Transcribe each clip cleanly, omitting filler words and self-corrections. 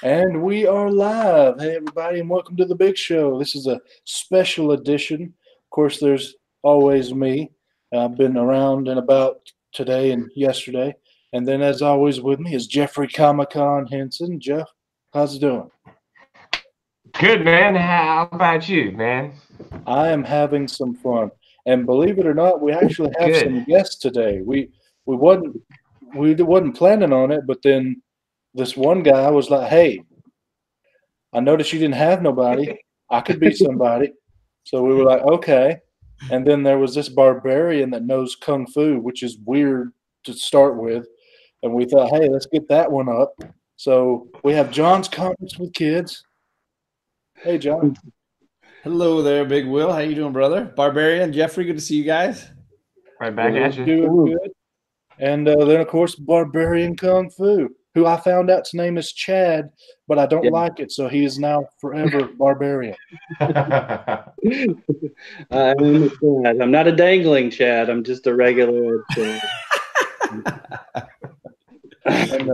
And we are live. Hey, everybody, and welcome to the big show. This is a special edition. Of course, there's always me. I've been around and about today and yesterday. And then, as always, with me is Jeffrey KomiKHAN Henson. Jeff, how's it doing? Good, man. How about you, man? I am having some fun. And believe it or not, we actually have Good. some guests today. We wasn't we wasn't planning on it, but then this one guy was like, "Hey, I noticed you didn't have nobody. I could be somebody." So we were like, okay. And then there was this barbarian that knows kung fu, which is weird to start with. And we thought, hey, let's get that one up. So we have John's Comics with Kids. Hey, John. Hello there, Big Will. How you doing, brother? Barbarian, Jeffrey, good to see you guys. Right back We're at you. doing good. And then, of course, Barbarian Kung Fu, who I found out's name is Chad, but I don't Yeah. like it. So he is now forever Barbarian. I understand. I'm not a dangling Chad. I'm just a regular Chad. And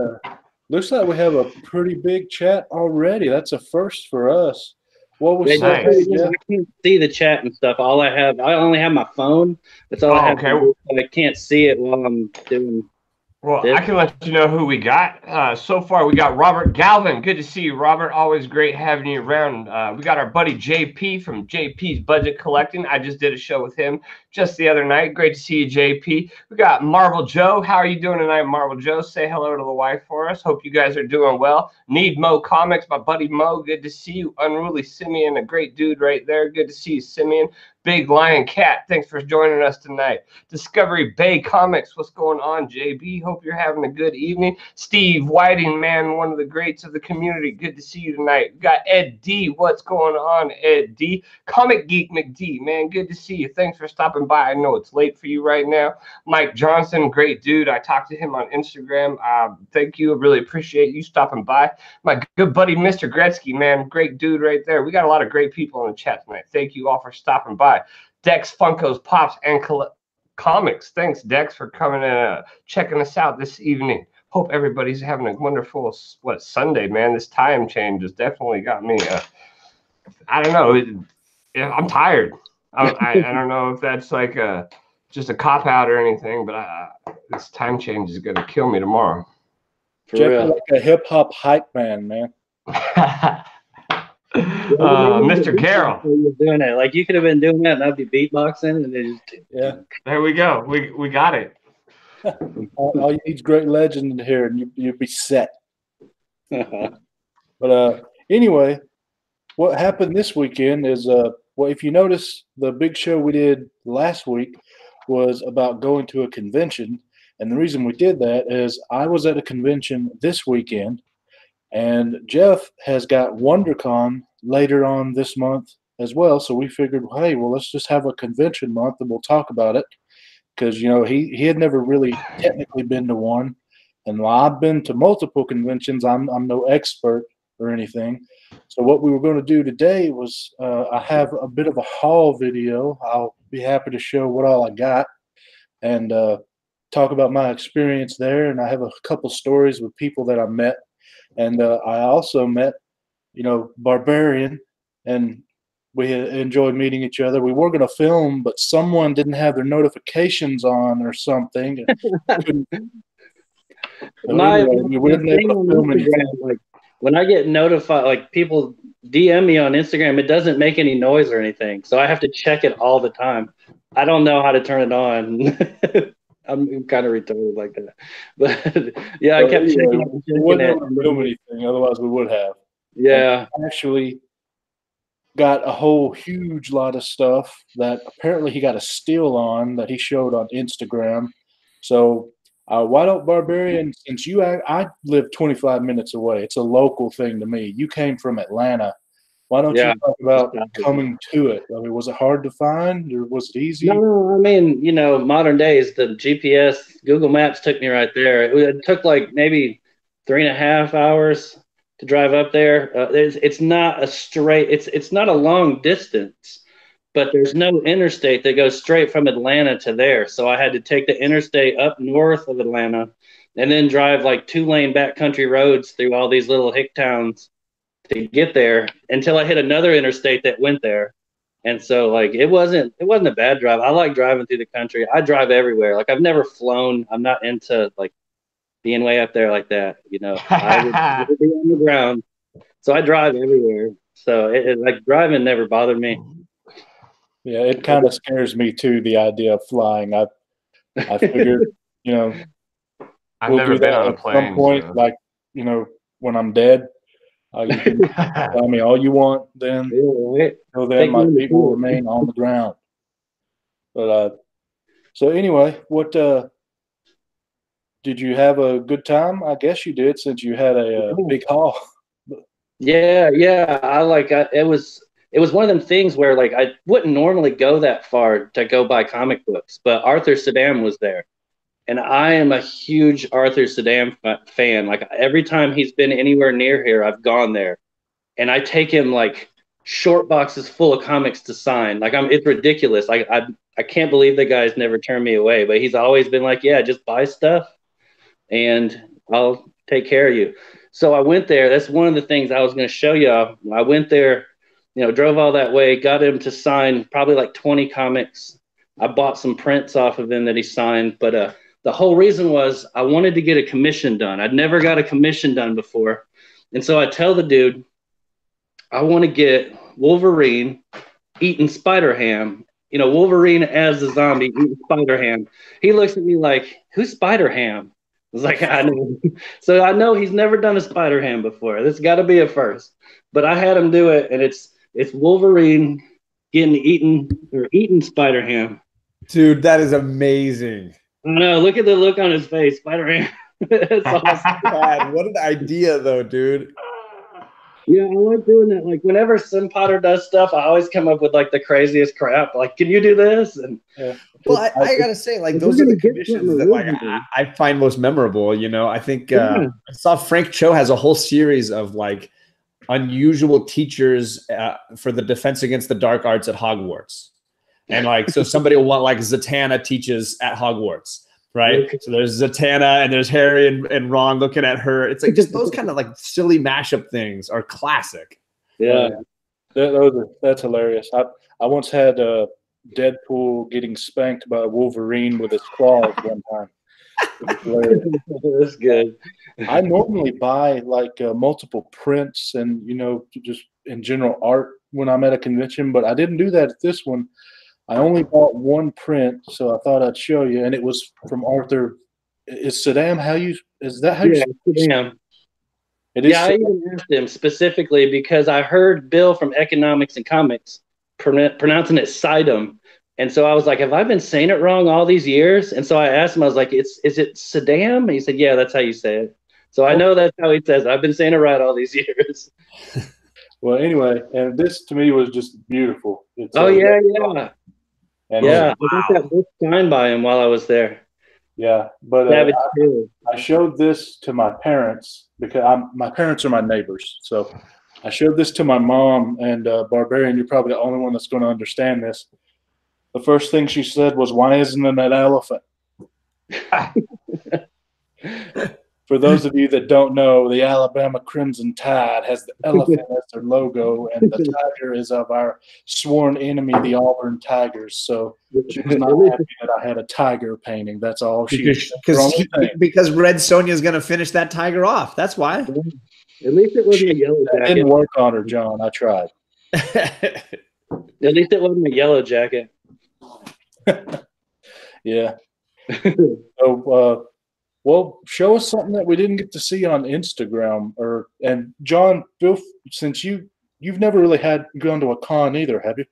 looks like we have a pretty big chat already. That's a first for us. What was Yeah, up, Nice. Jeff? I can't see the chat and stuff. I only have my phone. That's all I have. Okay. To do. I can't see it while I'm doing. Well, This- I can let you know who we got. So far, we got Robert Galvin. Good to see you, Robert. Always great having you around. We got our buddy JP from JP's Budget Collecting. I just did a show with him just the other night. Great to see you, JP. We got Marvel Joe. How are you doing tonight, Marvel Joe? Say hello to the wife for us. Hope you guys are doing well. Need Mo Comics, my buddy Mo. Good to see you. Unruly Simeon, a great dude right there. Good to see you, Simeon. Big Lion Cat, thanks for joining us tonight. Discovery Bay Comics, what's going on, JB? Hope you're having a good evening. Steve Whiting, man, one of the greats of the community. Good to see you tonight. We got Ed D. What's going on, Ed D? Comic Geek McD, man, good to see you. Thanks for stopping by. I know it's late for you right now. Mike Johnson, great dude. I talked to him on Instagram. Thank you. I really appreciate you stopping by. My good buddy, Mr. Gretzky, man, great dude right there. We got a lot of great people in the chat tonight. Thank you all for stopping by. Dex, Funkos, Pops, and Comics. Thanks, Dex, for coming and checking us out this evening. Hope everybody's having a wonderful Sunday, man. This time change has definitely got me. I don't know. I'm tired. I don't know if that's like just a cop out or anything, but this time change is gonna kill me tomorrow. For Jeff, real. like a hip hop hype man, man. Mr. Carroll. You're doing it. Like you could have been doing that, and I'd be beatboxing, and they just. Yeah. There we go. We got it. All you need is great legend in here, and you'd be set. But anyway, what happened this weekend is, well, if you notice, the big show we did last week was about going to a convention. And the reason we did that is I was at a convention this weekend, and Jeff has got WonderCon later on this month as well. So we figured, hey, well, let's just have a convention month and we'll talk about it. Because, you know, he had never really technically been to one. And while I've been to multiple conventions, I'm no expert or anything. So what we were going to do today was I have a bit of a haul video. I'll be happy to show what all I got and talk about my experience there. And I have a couple stories with people that I met. And I also met, you know, Barbarian, and we enjoyed meeting each other. We were going to film, but someone didn't have their notifications on or something. We weren't able to film anything. Like when I get notified, like people DM me on Instagram, it doesn't make any noise or anything, so I have to check it all the time. I don't know how to turn it on. I'm kind of retarded like that, but yeah, I kept checking it. We wouldn't able to film anything, otherwise we would have. Yeah, I actually got a whole huge lot of stuff that apparently he got a steal on that he showed on Instagram. So why don't Barbarian, since I live 25 minutes away, it's a local thing to me. You came from Atlanta. Why don't you talk about coming to it? I mean, was it hard to find or was it easy? No, I mean, you know, modern days, the GPS, Google Maps took me right there. It took like maybe 3.5 hours to drive up there. It's not a straight, it's not a long distance, but there's no interstate that goes straight from Atlanta to there. So I had to take the interstate up north of Atlanta and then drive like 2-lane backcountry roads through all these little hick towns to get there until I hit another interstate that went there. And so like it wasn't a bad drive. I like driving through the country. I drive everywhere. Like I've never flown. I'm not into like being way up there like that. You know, I would be on the ground. So I drive everywhere. So like driving never bothered me. Yeah, it kind of scares me too, the idea of flying. I figured, you know, I've we'll never do been that on a at plane. some point, so. like, you know, when I'm dead. You can tell me all you want, then till then my feet will remain on the ground. But so anyway, what did you have a good time? I guess you did, since you had a big haul. Yeah. It was one of them things where like I wouldn't normally go that far to go buy comic books, but Arthur Saddam was there. And I am a huge Arthur Saddam fan. Like every time he's been anywhere near here, I've gone there. And I take him like short boxes full of comics to sign. Like it's ridiculous. Like I can't believe the guy's never turned me away, but he's always been like, yeah, just buy stuff and I'll take care of you. So I went there. That's one of the things I was going to show y'all. I went there, you know, drove all that way, got him to sign probably like 20 comics. I bought some prints off of him that he signed, but the whole reason was I wanted to get a commission done. I'd never got a commission done before. And so I tell the dude, I want to get Wolverine eating Spider-Ham. You know, Wolverine as a zombie eating Spider-Ham. He looks at me like, who's Spider-Ham? I was like, I know. So I know he's never done a Spider-Ham before. This got to be a first. But I had him do it, and it's Wolverine eating Spider-Ham. Dude, that is amazing. I know. Look at the look on his face, Spider-Man. It's awesome. God, what an idea, though, dude. Yeah, I like doing that. Like whenever Sim Potter does stuff, I always come up with like the craziest crap. Like, can you do this? And well, I gotta say, like those are the commissions that like I find most memorable. You know, I think I saw Frank Cho has a whole series of like unusual teachers for the Defense Against the Dark Arts at Hogwarts. And like, so somebody will want like Zatanna teaches at Hogwarts, right? So there's Zatanna and there's Harry and Ron looking at her. It's like just those kind of like silly mashup things are classic. Yeah. That's hilarious. I once had Deadpool getting spanked by Wolverine with his claws one time. That's good. I normally buy like multiple prints and, you know, just in general art when I'm at a convention, but I didn't do that at this one. I only bought one print, so I thought I'd show you, and it was from Arthur. Is Saddam is that how you say Saddam. It is. Yeah, I even asked him specifically because I heard Bill from Economics and Comics pronouncing it Saddam. And so I was like, have I been saying it wrong all these years? And so I asked him, I was like, is it Saddam? And he said, yeah, that's how you say it. So I know that's how he says it. I've been saying it right all these years. Well, anyway, and this to me was just beautiful. It's, yeah. And I got that book signed by him while I was there. Yeah, but I showed this to my parents because my parents are my neighbors. So I showed this to my mom, and Barbarian, you're probably the only one that's going to understand this. The first thing she said was, "Why isn't it an elephant?" For those of you that don't know, the Alabama Crimson Tide has the elephant as their logo, and the tiger is of our sworn enemy, the Auburn Tigers. So she was not happy that I had a tiger painting. That's all she. Because Red Sonja is going to finish that tiger off. That's why. At least it wasn't a yellow jacket. I didn't work on her, John. I tried. At least it wasn't a yellow jacket. Yeah. So, well, show us something that we didn't get to see on Instagram. And John, Bill, since you've never really gone to a con either, have you?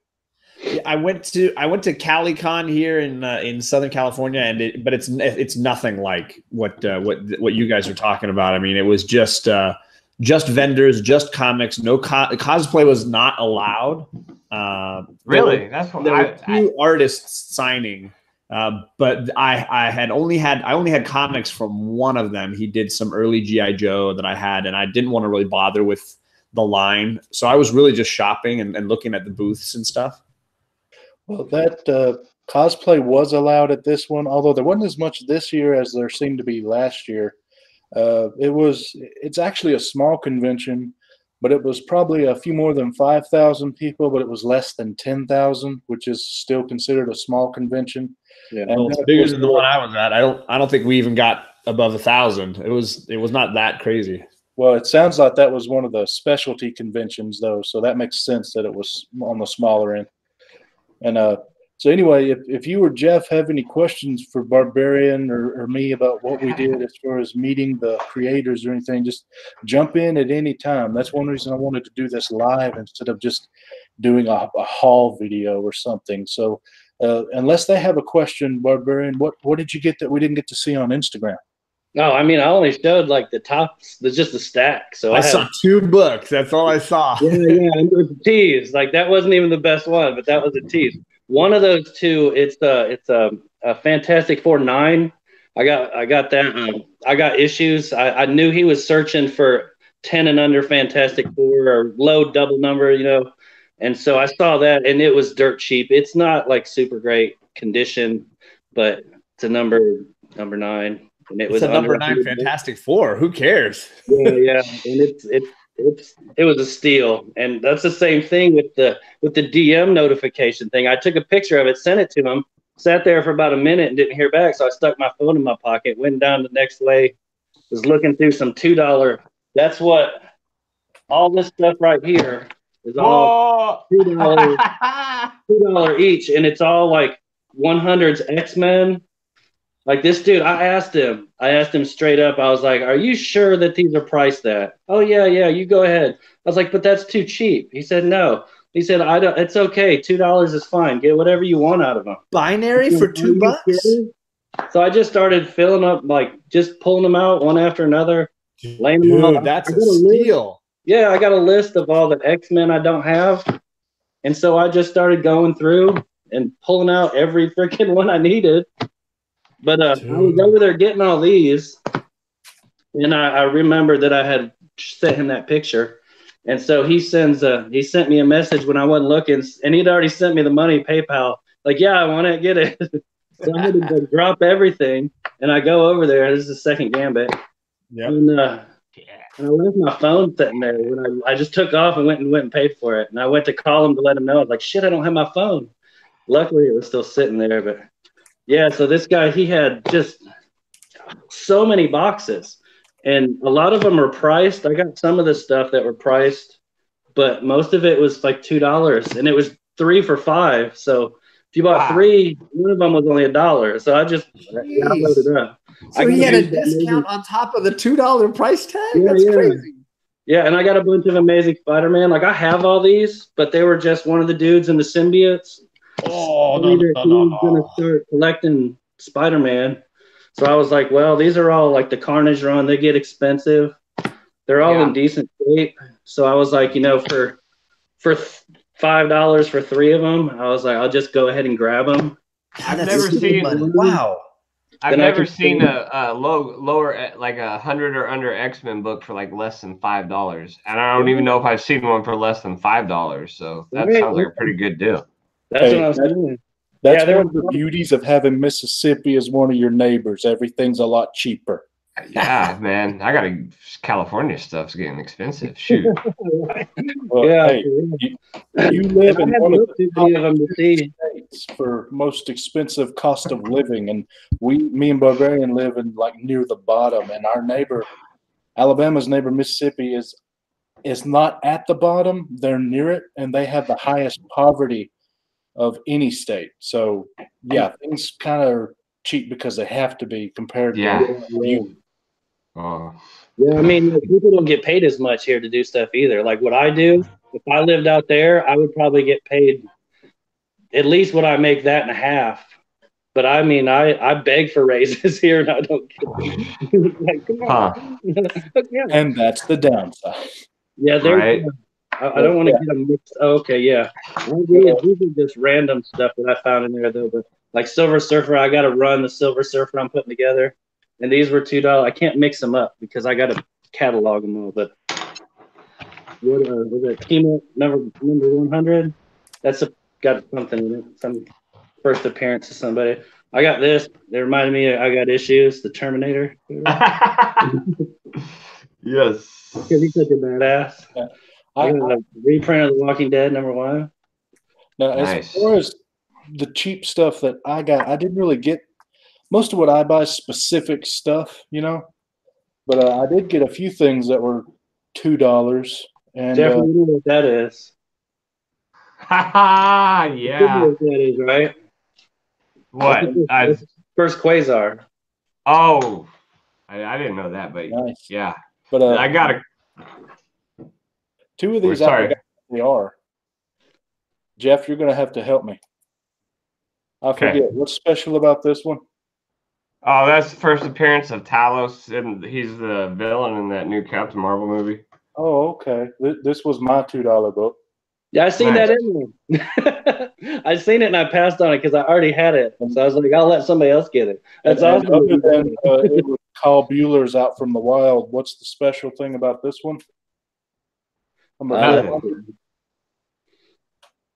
Yeah, I went to KomiKHAN here in Southern California, but it's nothing like what you guys are talking about. I mean, it was just vendors, just comics. No cosplay was not allowed. Really? That's what there were few artists signing. But I only had comics from one of them. He did some early G.I. Joe that I had, and I didn't want to really bother with the line. So I was really just shopping and looking at the booths and stuff. Well, that cosplay was allowed at this one, although there wasn't as much this year as there seemed to be last year. It's actually a small convention, but it was probably a few more than 5,000 people, but it was less than 10,000, which is still considered a small convention. Yeah, and it's bigger than the one I was at. I don't think we even got above 1,000. It was not that crazy. Well, it sounds like that was one of the specialty conventions, though, so that makes sense that it was on the smaller end. And so anyway, if you or Jeff have any questions for Barbarian or me about what we did as far as meeting the creators or anything, just jump in at any time. That's one reason I wanted to do this live instead of just doing a haul video or something. So unless they have a question, Barbarian, what did you get that we didn't get to see on Instagram? No, I mean, I only showed like the tops. There's just a stack. So I saw 2 books. That's all I saw. Yeah, and it was a tease. Like that wasn't even the best one, but that was a tease. One of those 2, it's a Fantastic Four 9. I got that. I got issues. I knew he was searching for 10 and under Fantastic Four or low double number, you know. And so I saw that, and it was dirt cheap. It's not like super great condition, but it's a number 9. And it was a number 9 Fantastic Four. Who cares? Yeah, and it was a steal. And that's the same thing with the DM notification thing. I took a picture of it, sent it to him, sat there for about a minute and didn't hear back. So I stuck my phone in my pocket, went down the next way, was looking through some $2. That's what all this stuff right here is all $2 $2 each, and it's all like 100's X-Men. Like this dude, I asked him straight up. I was like, "Are you sure that these are priced that?" "Oh yeah, you go ahead." I was like, "But that's too cheap." He said, "No." He said, "I don't. It's okay. $2 is fine. Get whatever you want out of them." Binary for $2? So I just started filling up, like just pulling them out one after another, laying them out. That's a steal. Yeah, I got a list of all the X-Men I don't have, and so I just started going through and pulling out every freaking one I needed. But I was over there getting all these, and I remembered that I had sent him that picture. And so he sent me a message when I wasn't looking, and he'd already sent me the money, PayPal. Like, yeah, I want to get it. So I had to drop everything, and I go over there. This is the second Gambit. Yeah. And I left my phone sitting there when I just took off and went and paid for it. And I went to call him to let him know. I was like, shit, I don't have my phone. Luckily, it was still sitting there, but. Yeah, so this guy, he had just so many boxes, and a lot of them are priced. I got some of the stuff that were priced, but most of it was like $2, and it was 3 for $5. So if you bought 3, one of them was only $1. So I just downloaded it up. So he had a discount on top of the $2 price tag? Yeah, That's crazy. Yeah, and I got a bunch of Amazing Spider-Man. Like I have all these, but they were just one of the dudes in the symbiotes. Oh, no. Gonna start collecting Spider-Man. So I was like, well, these are all like the Carnage run. They get expensive. They're all in decent shape. So I was like, for $5 for 3 of them, I was like, I'll just go ahead and grab them. I've never seen a lower like 100 or under X-Men book for like less than $5, and I don't even know if I've seen one for less than $5. So that sounds like a pretty good deal. That's what I was doing. That's one of the beauties of having Mississippi as one of your neighbors. Everything's a lot cheaper. Yeah, man. California stuff's getting expensive. Shoot. Well, hey, you live in one of the top states for most expensive cost of living, and me and Barbarian live in like near the bottom, and our neighbor, Alabama's neighbor, Mississippi, is not at the bottom. They're near it, and they have the highest poverty of any state. So yeah, things kind of are cheap because they have to be compared to you. Yeah, I mean, people don't get paid as much here to do stuff either. Like what I do, if I lived out there, I would probably get paid at least what I make that and a half. But I mean, I beg for raises here, and I don't get like, come on. And that's the downside. Yeah, right. I don't want to get them mixed. Oh, okay, yeah. These are just random stuff that I found in there, though. But like Silver Surfer, I got to run the Silver Surfer I'm putting together. And these were $2. I can't mix them up because I got to catalog them all. But what was it? Team number 100? That's got something in it. first appearance of somebody. I got this. It reminded me I got issues. The Terminator. Yes. Because he's such a badass. Yeah. I got a reprint of The Walking Dead #1. Now, as far as the cheap stuff that I got, I didn't really get most of what I buy is specific stuff, you know. But I did get a few things that were $2. And Jeff, you know what that is? Yeah. You know what that is, right? What? First quasar. Oh, I didn't know that, but nice. Yeah. But I got two of these. Sorry. I forgot what they are. Jeff, you're going to have to help me. I forget what's special about this one. Oh, that's the first appearance of Talos, and he's the villain in that new Captain Marvel movie. Oh, okay. This was my $2 book. Yeah, I seen that in there. I seen it and I passed on it because I already had it. So I was like, I'll let somebody else get it. That's awesome. Other than it was Carl Bueller's Out from the Wild, what's the special thing about this one?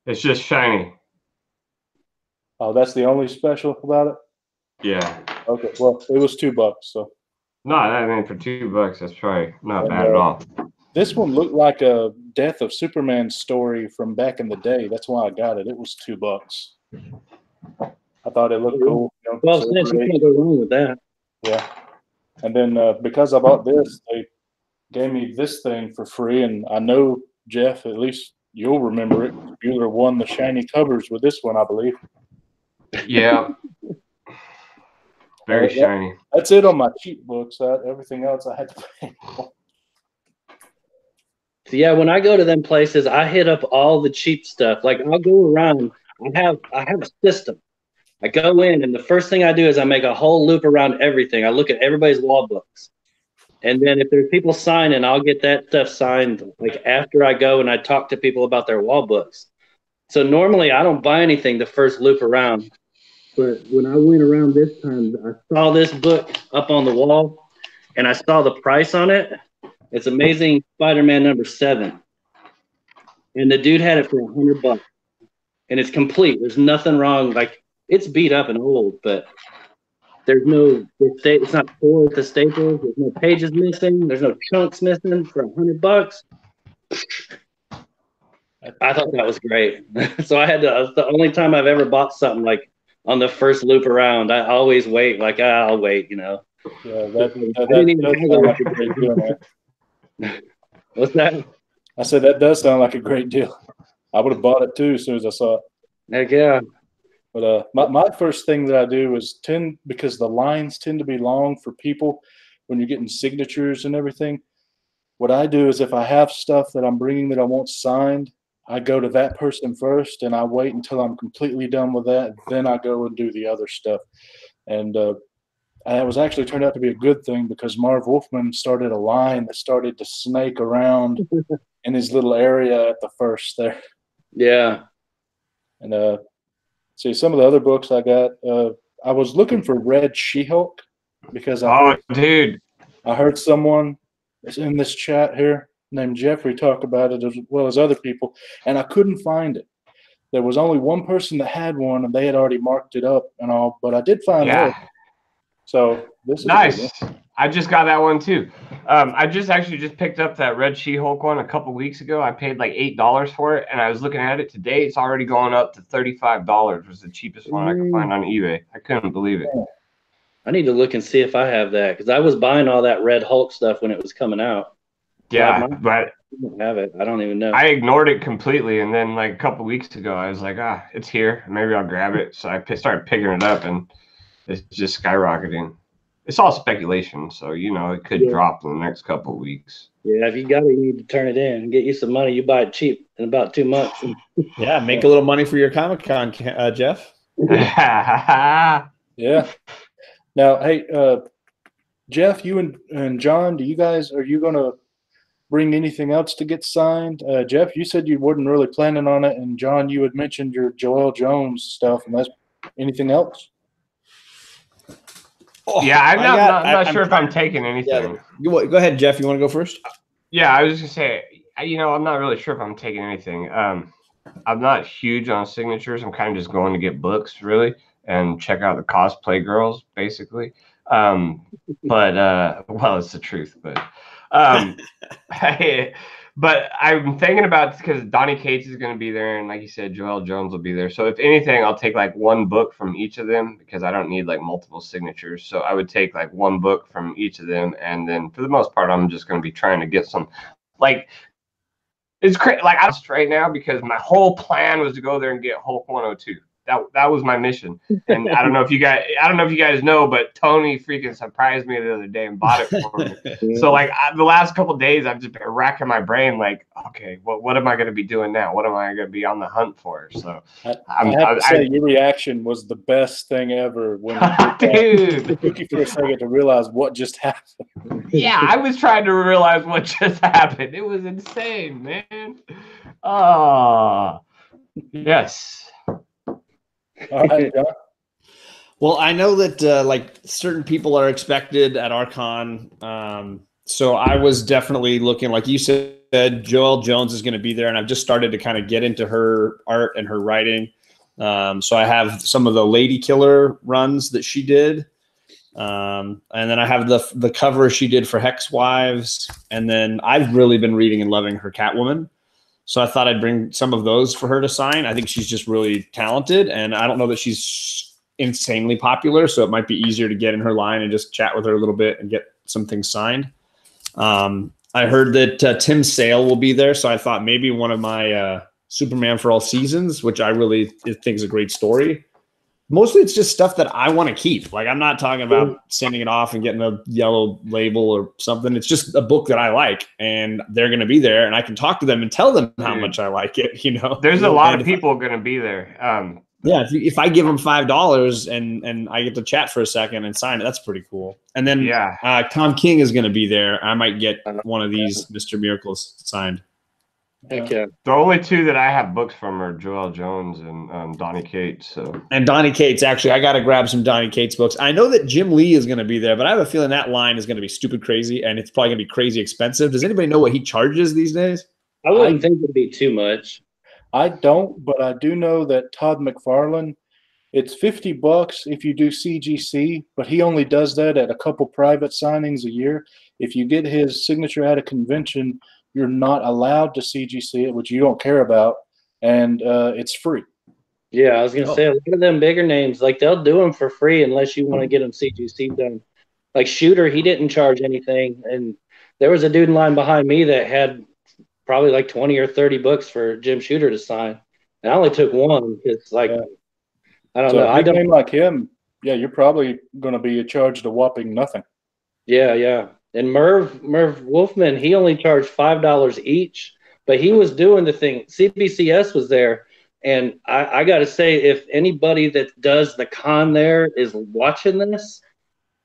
It's just shiny. Oh, that's the only special about it? Yeah. Okay, well, it was $2, so. No, I mean, for $2, that's probably not bad at all. This one looked like a Death of Superman story from back in the day. That's why I got it. It was $2. I thought it looked cool. You know, 12 cents, you can't go wrong with that. Yeah. And then because I bought this, they gave me this thing for free. And I know, Jeff, at least you'll remember it. Bueller won the shiny covers with this one, I believe. Yeah. Very shiny. That's it on my cheap books. Everything else I had to pay for. So yeah, when I go to them places, I hit up all the cheap stuff. Like I'll go around. I have a system. I go in, and the first thing I do is I make a whole loop around everything. I look at everybody's wall books, and then if there's people signing, I'll get that stuff signed. Like after I go and I talk to people about their wall books. So normally I don't buy anything the first loop around. But when I went around this time, I saw this book up on the wall, and I saw the price on it. It's Amazing Spider-Man #7, and the dude had it for $100, and it's complete. There's nothing wrong. Like it's beat up and old, but there's no. It's not tore with the staples. There's no pages missing. There's no chunks missing for $100. I thought that was great. So I had to. It's the only time I've ever bought something like on the first loop around. I always wait. Like I'll wait. You know. Yeah, that What's that? I said that does sound like a great deal. I would have bought it too as soon as I saw it. Heck yeah. But my first thing that I do is because the lines tend to be long for people when you're getting signatures and everything. What I do is if I have stuff that I'm bringing that I want signed, I go to that person first and I wait until I'm completely done with that. Then I go and do the other stuff. And it was actually turned out to be a good thing because Marv Wolfman started a line that started to snake around in his little area at the first there. Yeah. And see, some of the other books I got, I was looking for Red She-Hulk because I heard someone in this chat here named Jeffrey talk about it as well as other people, and I couldn't find it. There was only one person that had one, and they had already marked it up and all, but I did find it. So this is nice. I just got that one too. I just picked up that Red She-Hulk one a couple weeks ago. I paid like $8 for it, and I was looking at it today. It's already gone up to $35. It was the cheapest one I could find on eBay. I couldn't believe it. I need to look and see if I have that because I was buying all that Red Hulk stuff when it was coming out. Yeah, but I don't have it. I don't even know. I ignored it completely, and then like a couple weeks ago, I was like, it's here. Maybe I'll grab it. So I started picking it up, and it's just skyrocketing. It's all speculation, so it could drop in the next couple of weeks. Yeah, if you got it, you need to turn it in and get you some money. You buy it cheap in about 2 months. Yeah, make a little money for your KomiKHAN, Jeff. Yeah. Now, hey, Jeff, you and John, are you going to bring anything else to get signed? Jeff, you said you wasn't really planning on it, and John, you had mentioned your Joel Jones stuff, and that's anything else? Yeah, I'm not sure if I'm taking anything. Yeah. Go ahead, Jeff. You want to go first? Yeah, I was just going to say, I'm not really sure if I'm taking anything. I'm not huge on signatures. I'm kind of just going to get books, really, and check out the cosplay girls, basically. Well, it's the truth, but but I'm thinking about, because Donnie Cates is going to be there, and like you said, Joel Jones will be there. So if anything, I'll take like one book from each of them, because I don't need like multiple signatures. So I would take like one book from each of them, and then for the most part, I'm just going to be trying to get some, like, it's crazy. Like, I'm straight now because my whole plan was to go there and get Hulk 102. That was my mission. And I don't know if you guys know, but Tony freaking surprised me the other day and bought it for me. So like the last couple of days, I've just been racking my brain like, okay, what am I going to be doing now? What am I going to be on the hunt for? So I have to say your reaction was the best thing ever when dude, it took you for a second to realize what just happened. Yeah, I was trying to realize what just happened. It was insane, man. Oh, yes. All right, John. Well, I know that like certain people are expected at our con. So I was definitely looking, like you said, Joel Jones is going to be there, and I've just started to kind of get into her art and her writing. So I have some of the Lady Killer runs that she did. And then I have the cover she did for Hex Wives. And then I've really been reading and loving her Catwoman. So I thought I'd bring some of those for her to sign. I think she's just really talented, and I don't know that she's insanely popular, so it might be easier to get in her line and just chat with her a little bit and get some things signed. I heard that Tim Sale will be there, so I thought maybe one of my Superman for All Seasons, which I really think is a great story. Mostly it's just stuff that I want to keep. Like, I'm not talking about sending it off and getting a yellow label or something. It's just a book that I like, and they're going to be there, and I can talk to them and tell them how much I like it. You know, there's a lot of people going to be there. Yeah, if I give them $5 and I get to chat for a second and sign it, that's pretty cool. And then Tom King is going to be there. I might get one of these Mr. Miracles signed. Heck yeah. The only two that I have books from are Joel Jones and Donnie Cates. So. And Donnie Cates, actually, I got to grab some Donnie Cates books. I know that Jim Lee is going to be there, but I have a feeling that line is going to be stupid crazy, and it's probably going to be crazy expensive. Does anybody know what he charges these days? I wouldn't think it'd be too much. I don't, but I do know that Todd McFarlane, it's $50 if you do CGC, but he only does that at a couple private signings a year. If you get his signature at a convention, you're not allowed to CGC it, which you don't care about, and it's free. Yeah, I was going to say, a lot of them bigger names, like, they'll do them for free unless you want to get them CGC done. Like Shooter, he didn't charge anything, and there was a dude in line behind me that had probably like 20 or 30 books for Jim Shooter to sign, and I only took one because, like, I don't know. A big name like him, yeah, you're probably going to be charged a whopping nothing. Yeah, yeah. And Merv Wolfman, he only charged $5 each, but he was doing the thing. CBCS was there, and I got to say, if anybody that does the con there is watching this,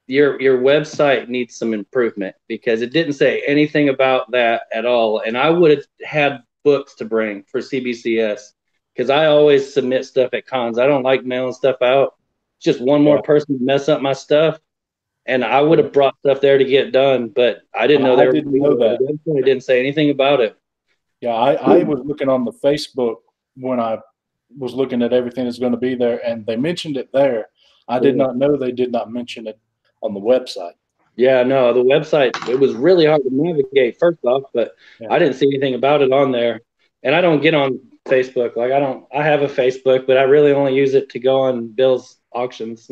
your website needs some improvement, because it didn't say anything about that at all. And I would have had books to bring for CBCS, because I always submit stuff at cons. I don't like mailing stuff out. It's just one more person to mess up my stuff. And I would have brought stuff there to get done, but I didn't know there. Didn't know that. I didn't say anything about it. Yeah, I was looking on the Facebook when I was looking at everything that's going to be there, and they mentioned it there. I did not know they did not mention it on the website. Yeah, no, the website, it was really hard to navigate, first off, but I didn't see anything about it on there. And I don't get on Facebook. Like, I have a Facebook, but I really only use it to go on Bill's auctions.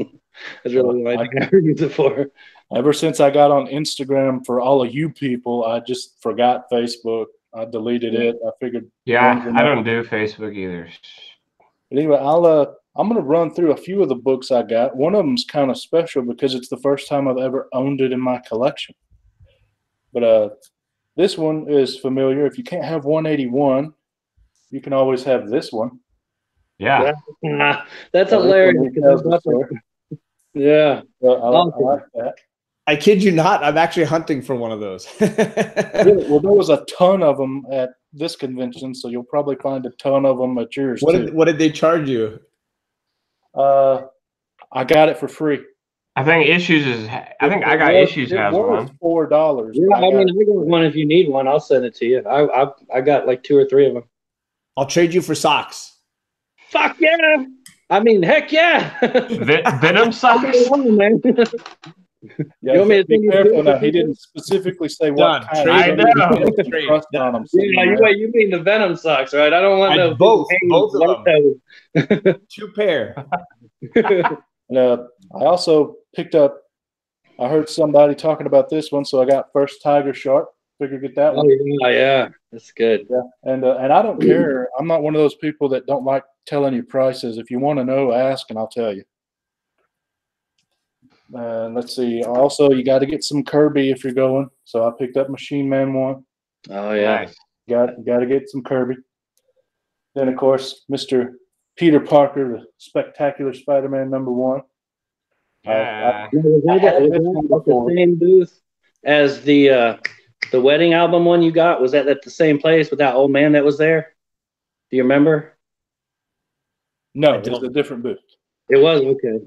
That's really what I ever use it for. Ever since I got on Instagram for all of you people, I just forgot Facebook. I deleted it. I figured. Yeah, I don't do Facebook either. But anyway, I'm going to run through a few of the books I got. One of them's kind of special because it's the first time I've ever owned it in my collection. But this one is familiar. If you can't have 181, you can always have this one. Yeah. That's hilarious. Yeah. I like that. I kid you not, I'm actually hunting for one of those. Really? Well, there was a ton of them at this convention, so you'll probably find a ton of them at yours too. What did they charge you? I got it for free. I think I got Issues has one. $4. Yeah, I got one. If you need one, I'll send it to you. I got like 2 or 3 of them. I'll trade you for socks. Fuck yeah! I mean, heck yeah! Venom socks. Yeah, you want me to be careful now. He didn't specifically say what kind. I know. You mean the Venom socks, right? I don't want no both of them. 2 pair. And, I also picked up. I heard somebody talking about this one, so I got First Tiger Shark. Figured get that one. Oh yeah, that's good. Yeah, and I don't care. I'm not one of those people that don't like telling you prices. If you want to know, ask, and I'll tell you. Let's see. Also, you got to get some Kirby if you're going. So I picked up Machine Man 1. Oh yeah, Nice. Got to get some Kirby. Then of course, Mr. Peter Parker, the Spectacular Spider-Man #1. Yeah. was that the same booth as the wedding album one you got? Was that at the same place with that old man that was there? Do you remember? No, it was a different booth. It was okay.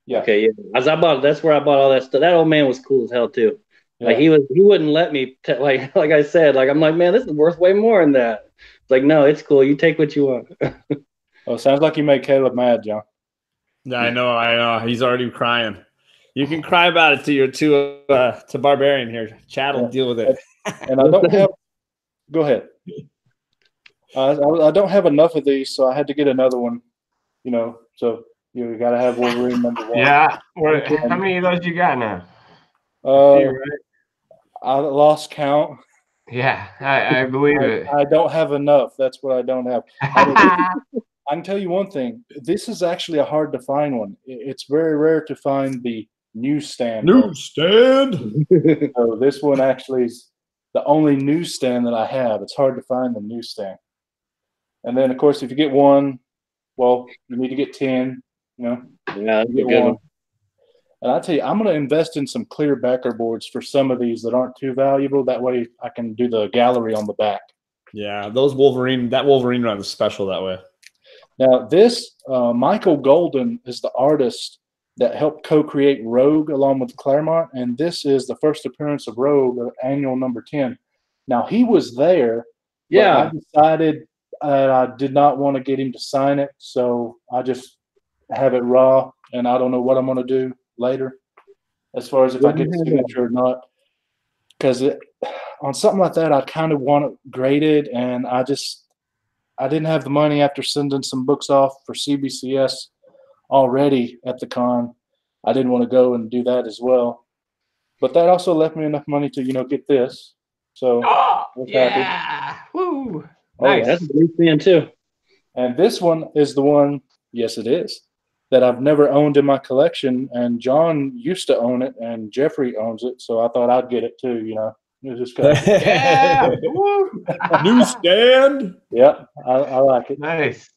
Yeah. Okay, yeah. That's where I bought all that stuff. That old man was cool as hell too. Yeah. Like he wouldn't let me like I said, like I'm like, man, this is worth way more than that. It's like, no, it's cool. You take what you want. Oh, sounds like you made Caleb mad, John. Yeah, I know. He's already crying. You can cry about it to Barbarian here. Chad will deal with it. And I don't have. Go ahead. I don't have enough of these, so I had to get another one. You know, so you got to have Wolverine #1. Yeah. How many of those you got now? I lost count. Yeah, I believe it. I don't have enough. That's what I don't have. I can tell you one thing. This is actually a hard to find one. It's very rare to find the newsstand. So this one actually is the only newsstand that I have. It's hard to find the newsstand. And then, of course, if you get one, well, you need to get 10. You know, yeah, you get one. And I tell you, I'm going to invest in some clear backer boards for some of these that aren't too valuable. That way, I can do the gallery on the back. Yeah, that Wolverine run is special that way. Now, this Michael Golden is the artist that helped co-create Rogue along with Claremont, and this is the first appearance of Rogue, annual #10. Now, he was there. Yeah. I decided I did not want to get him to sign it, so I just have it raw, and I don't know what I'm going to do later as far as if I get the signature or not. Because on something like that, I kind of want it graded, and I didn't have the money after sending some books off for CBCS already at the con. I didn't want to go and do that as well. But that also left me enough money to, get this. So yeah. Woo. Nice. That's a big fan too. And this one is the one, yes it is, that I've never owned in my collection. And John used to own it and Jeffrey owns it. So I thought I'd get it too, It was just yeah. Newsstand. Yeah, I like it. Nice.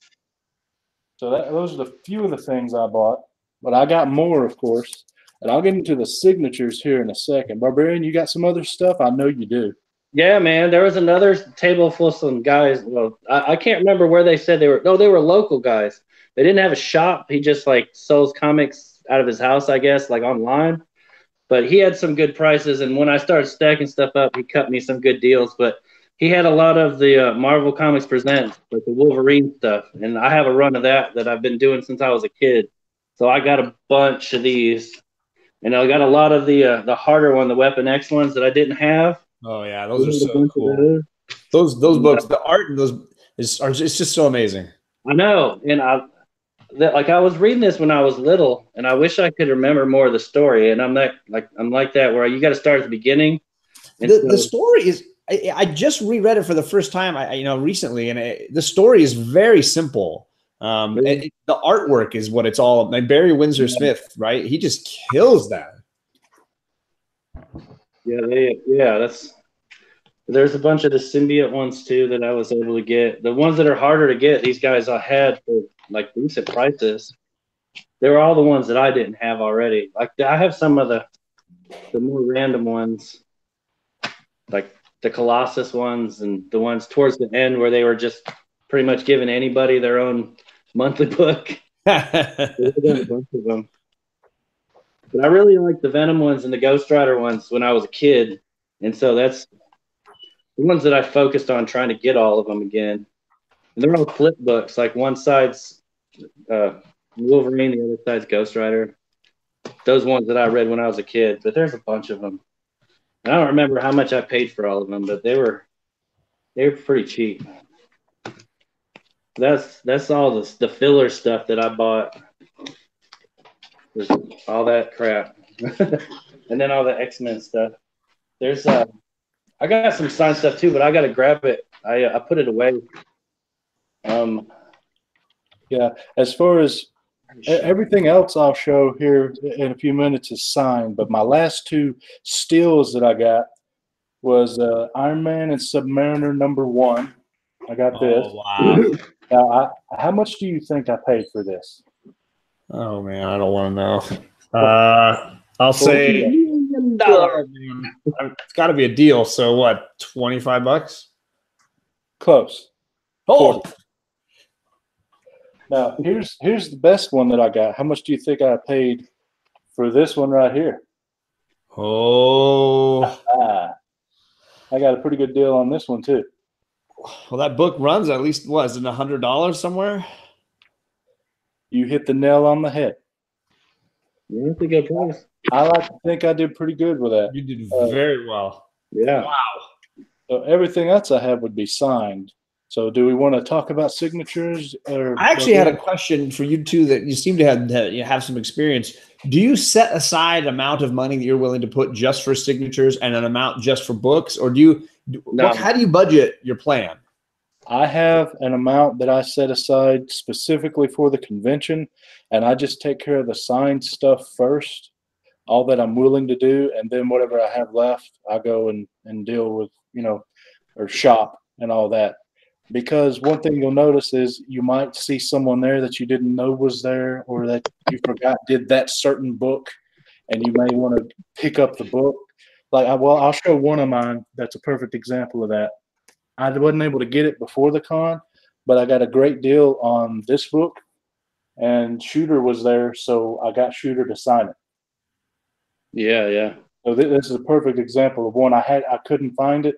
So those are the few of the things I bought. But I got more, of course. And I'll get into the signatures here in a second. Barbarian, you got some other stuff? I know you do. Yeah, man. There was another table full of some guys. Well, I can't remember where they said they were. No, they were local guys. They didn't have a shop. He just sells comics out of his house, I guess, online. But he had some good prices. And when I started stacking stuff up, he cut me some good deals. But he had a lot of the Marvel Comics Presents, like the Wolverine stuff. And I have a run of that I've been doing since I was a kid. So I got a bunch of these. And I got a lot of the harder one, the Weapon X ones that I didn't have. Oh yeah, those are so cool. Those books, the art in those it's just so amazing. I know, and I was reading this when I was little, and I wish I could remember more of the story. And I'm like that where you got to start at the beginning. The story is. I just reread it for the first time, recently, and the story is very simple. The artwork is what it's all. Like Barry Windsor Smith, right? He just kills that. Yeah, there's a bunch of the symbiote ones too that I was able to get. The ones that are harder to get, these guys I had for decent prices. They were all the ones that I didn't have already. I have some of the more random ones, like the Colossus ones and the ones towards the end where they were just pretty much giving anybody their own monthly book. There's a bunch of them. But I really like the Venom ones and the Ghost Rider ones when I was a kid. And so that's the ones that I focused on trying to get all of them again. They're all flip books. Like one side's Wolverine, the other side's Ghost Rider. Those ones that I read when I was a kid, but there's a bunch of them. I don't remember how much I paid for all of them, but they were pretty cheap. That's all the filler stuff that I bought. There's all that crap, and then all the X-Men stuff. There's I got some signed stuff too, but I got to grab it. I put it away. Yeah, as far as everything else I'll show here in a few minutes is signed, but my last two steals that I got was Iron Man and Submariner #1. I got this. Oh, wow. Now, how much do you think I paid for this? Oh, man, I don't want to know. I'll say $1 million. It's got to be a deal. So what, $25? Close. Oh, now here's the best one that I got. How much do you think I paid for this one right here? oh. I got a pretty good deal on this one too. Well, that book runs at least, what, is it $100 somewhere? You hit the nail on the head. Yeah, that's a good price. I like to think I did pretty good with that. You did very well. Yeah. Wow. So everything else I have would be signed. So do we want to talk about signatures? Or I actually had a question for you two that you seem to have some experience. Do you set aside an amount of money that you're willing to put just for signatures and an amount just for books? Or how do you budget your plan? I have an amount that I set aside specifically for the convention, and I just take care of the signed stuff first, all that I'm willing to do, and then whatever I have left, I go and deal with, or shop and all that. Because one thing you'll notice is you might see someone there that you didn't know was there, or that you forgot did that certain book, and you may want to pick up the book. I'll show one of mine that's a perfect example of that. I wasn't able to get it before the con, but I got a great deal on this book, and Shooter was there, so I got Shooter to sign it. Yeah, yeah. So this is a perfect example of one I couldn't find it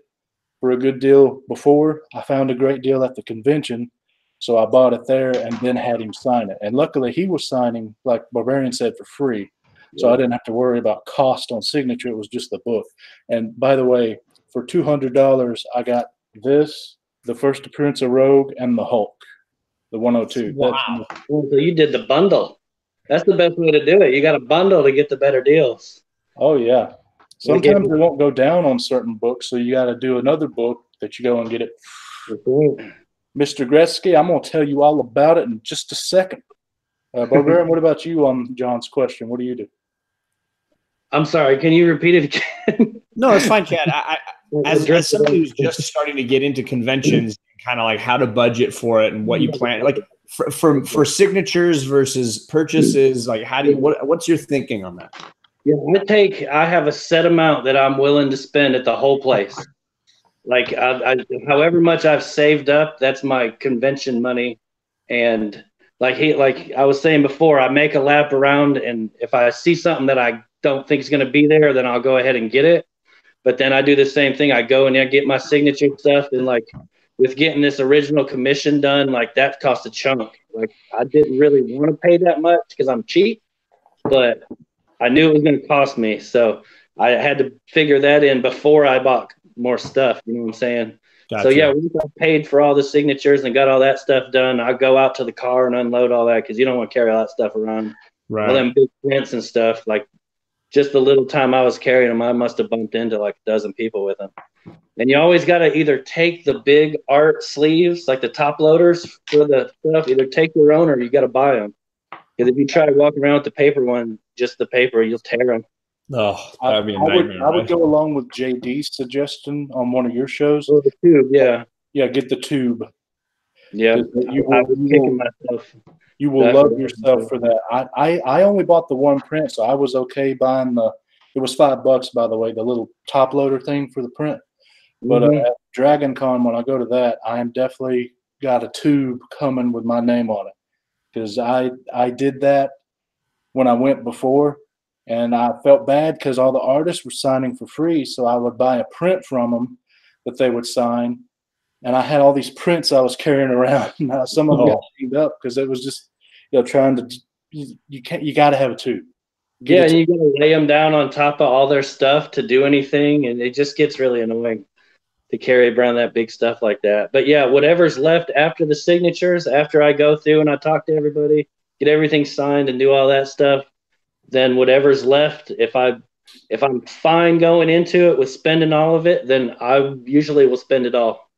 for a good deal before. I found a great deal at the convention, so I bought it there and then had him sign it. And luckily, he was signing, like Barbarian said, for free, so I didn't have to worry about cost on signature. It was just the book. And by the way, for $200, I got this, the first appearance of Rogue, and the Hulk, the 102. Wow. So you did the bundle. That's the best way to do it. You got a bundle to get the better deals. Oh, yeah. Sometimes they won't go down on certain books, so you got to do another book that you go and get it. Mr. Gretzky, I'm going to tell you all about it in just a second. Barbarian, what about you on John's question? What do you do? I'm sorry. Can you repeat it again? No, it's fine, Chad. As somebody who's just starting to get into conventions, kind of like how to budget for it and what you plan, like for signatures versus purchases, like what's your thinking on that? Yeah, I have a set amount that I'm willing to spend at the whole place. Like however much I've saved up, that's my convention money. And like I was saying before, I make a lap around, and if I see something that I don't think is going to be there, then I'll go ahead and get it. But then I do the same thing. I go and I get my signature stuff, and like with getting this original commission done, like that cost a chunk. Like I didn't really want to pay that much because I'm cheap, but I knew it was going to cost me. So I had to figure that in before I bought more stuff. You know what I'm saying? Gotcha. So yeah, once I paid for all the signatures and got all that stuff done, I go out to the car and unload all that because you don't want to carry all that stuff around. Right. All them big prints and stuff. Like just the little time I was carrying them, I must have bumped into like a dozen people with them. And you always got to either take the big art sleeves, like the top loaders for the stuff, either take your own or you got to buy them. Because if you try to walk around with the paper one, just the paper, you'll tear them. Oh, that'd be a nightmare. I would go along with JD's suggestion on one of your shows. Oh, the tube, yeah. Yeah, get the tube. Yeah, you will love yourself for that. I only bought the one print, so I was okay buying it was $5, by the way, the little top loader thing for the print. But at Dragon Con, when I go to that, I am definitely got a tube coming with my name on it. Because I did that when I went before, and I felt bad because all the artists were signing for free, so I would buy a print from them that they would sign, and I had all these prints I was carrying around. Some of them got cleaned up because it was just, trying to. You got to have a tube. Yeah, and you got to lay them down on top of all their stuff to do anything, and it just gets really annoying to carry around that big stuff like that. But yeah, whatever's left after the signatures, after I go through and I talk to everybody, get everything signed and do all that stuff, then whatever's left, if I'm fine going into it with spending all of it, then I usually will spend it all.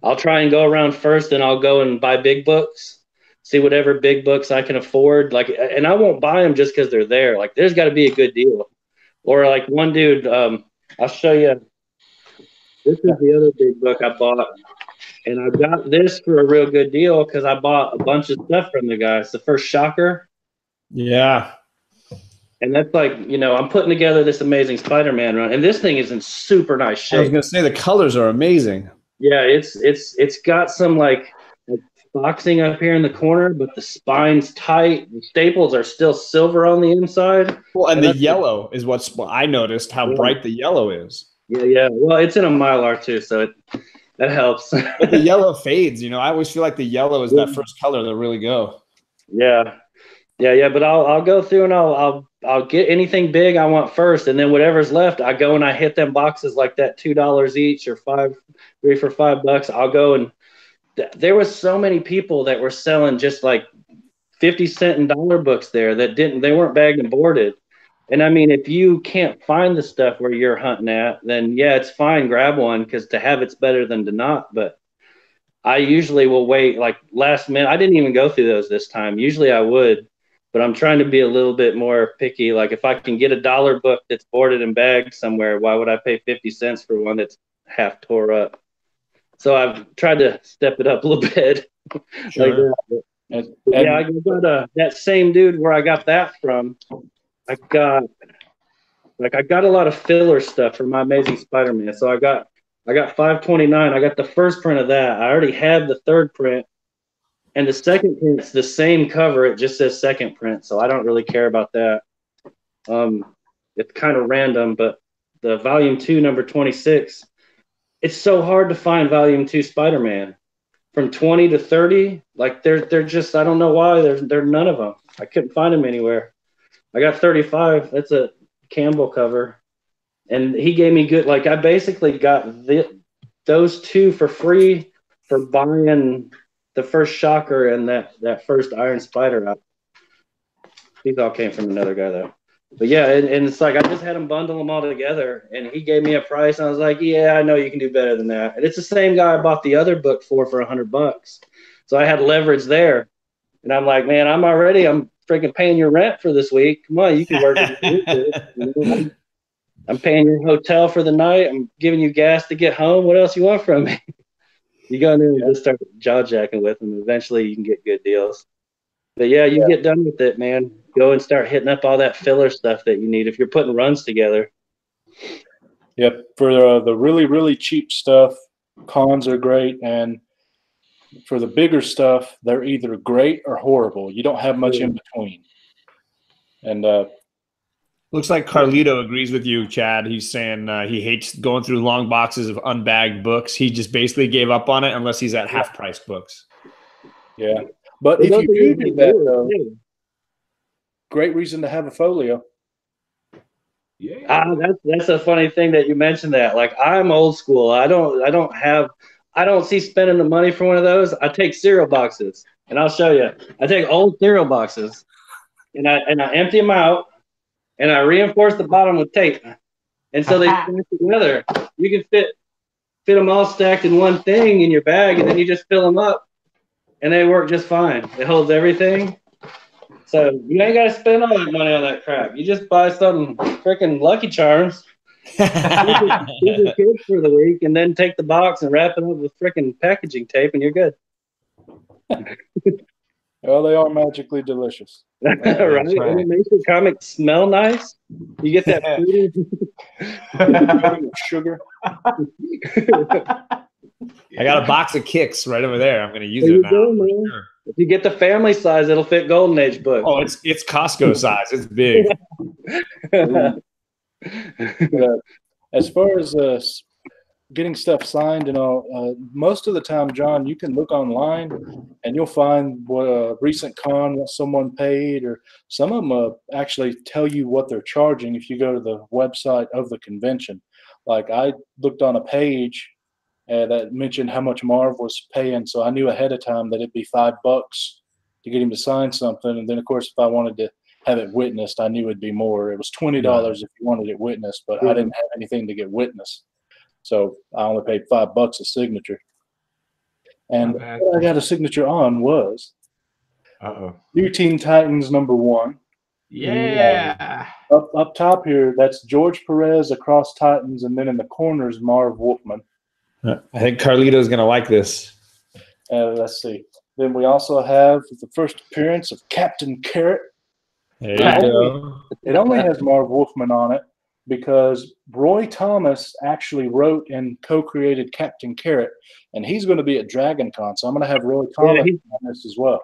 I'll try and go around first, and I'll go and buy big books, see whatever big books I can afford. Like, and I won't buy them just because they're there. Like, there's got to be a good deal. Or like one dude, I'll show you. This is the other big book I bought, and I got this for a real good deal because I bought a bunch of stuff from the guy. It's the first Shocker. Yeah. And that's like, I'm putting together this amazing Spider-Man run, and this thing is in super nice shape. I was gonna say the colors are amazing. Yeah, it's got some like boxing up here in the corner, but the spine's tight. The staples are still silver on the inside. Well, and the yellow is what I noticed how bright the yellow is. Yeah. Well, it's in a Mylar too, so that helps. But the yellow fades. I always feel like the yellow is that first color that really go. Yeah. But I'll go through and I'll get anything big I want first, and then whatever's left, I go and I hit them boxes like that $2 each or $3 for $5. I'll go, and there was so many people that were selling just like 50-cent and dollar books there that they weren't bagged and boarded. And I mean, if you can't find the stuff where you're hunting at, then yeah, it's fine, grab one, because to have it's better than to not. But I usually will wait like last minute. I didn't even go through those this time. Usually I would. But I'm trying to be a little bit more picky. Like if I can get a dollar book that's boarded and bagged somewhere, why would I pay 50 cents for one that's half tore up? So I've tried to step it up a little bit. Sure. I got that same dude where I got that from. I got a lot of filler stuff for my Amazing Spider-Man. So I got 529. I got the first print of that. I already had the third print. And the second print's the same cover. It just says second print, so I don't really care about that. It's kind of random, but the volume 2, number 26, it's so hard to find volume 2 Spider-Man. From 20 to 30, like they're just, I don't know why, there are none of them. I couldn't find them anywhere. I got 35. That's a Campbell cover. And he gave me good, like I basically got those two for free for buying the first Shocker and that first Iron Spider out. These all came from another guy though. But yeah, and it's like I just had him bundle them all together, and he gave me a price, and I was like, yeah, I know you can do better than that. And it's the same guy I bought the other book for $100. So I had leverage there, and I'm like, man, I'm freaking paying your rent for this week. Come on, you can work it. I'm paying your hotel for the night. I'm giving you gas to get home. What else you want from me? You go in there and just start jaw jacking with them. Eventually, you can get good deals. But yeah, you get done with it, man. Go and start hitting up all that filler stuff that you need if you're putting runs together. Yep. For the really, really cheap stuff, cons are great. And for the bigger stuff, they're either great or horrible. You don't have much in between. And looks like Carlito agrees with you, Chad. He's saying he hates going through long boxes of unbagged books. He just basically gave up on it unless he's at half-price books. Yeah. But if you do that, though, great reason to have a folio. Yeah. That's a funny thing that you mentioned that. Like, I'm old school. I don't see spending the money for one of those. I take cereal boxes, and I'll show you. I take old cereal boxes, and I empty them out, and I reinforce the bottom with tape. And so they stack together. You can fit them all stacked in one thing in your bag, and then you just fill them up, and they work just fine. It holds everything. So you ain't got to spend all that money on that crap. You just buy some freaking Lucky Charms, feed your kids for the week, and then take the box and wrap it up with freaking packaging tape, and you're good. Well, they are magically delicious. Right? And it makes the comics smell nice. You get that sugar. I got a box of Kicks right over there. I'm going to use it now. Sure. If you get the family size, it'll fit Golden Age book. Oh, it's Costco size. It's big. As far as getting stuff signed and all, most of the time, John, you can look online and you'll find what a recent con, what someone paid, or some of them actually tell you what they're charging if you go to the website of the convention. Like I looked on a page that mentioned how much Marv was paying, so I knew ahead of time that it'd be $5 to get him to sign something. And then, of course, if I wanted to have it witnessed, I knew it'd be more. It was $20 if you wanted it witnessed, but I didn't have anything to get witnessed. So I only paid $5 a signature. And what I got a signature on was New Teen Titans #1. Yeah. Up top here, that's George Perez across Titans, and then in the corners, Marv Wolfman. I think Carlito's going to like this. Let's see. Then we also have the first appearance of Captain Carrot. There you go. It only has Marv Wolfman on it because Roy Thomas actually wrote and co-created Captain Carrot, and he's going to be at Dragon Con, so I'm going to have Roy Thomas on this as well.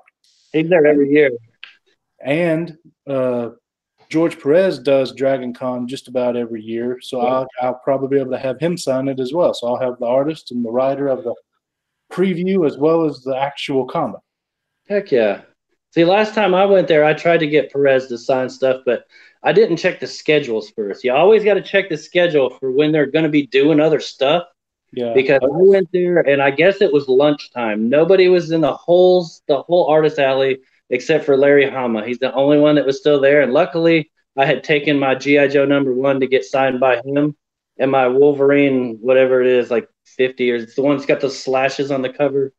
He's there every year. And George Perez does Dragon Con just about every year, so I'll probably be able to have him sign it as well. So I'll have the artist and the writer of the preview as well as the actual comic. Heck yeah. See, last time I went there, I tried to get Perez to sign stuff, but I didn't check the schedules first. You always got to check the schedule for when they're going to be doing other stuff. Yeah. Because I went there, and I guess it was lunchtime. Nobody was in the whole artist alley except for Larry Hama. He's the only one that was still there. And luckily, I had taken my G.I. Joe #1 to get signed by him, and my Wolverine, whatever it is, like 50, or it's the one that's got those slashes on the cover.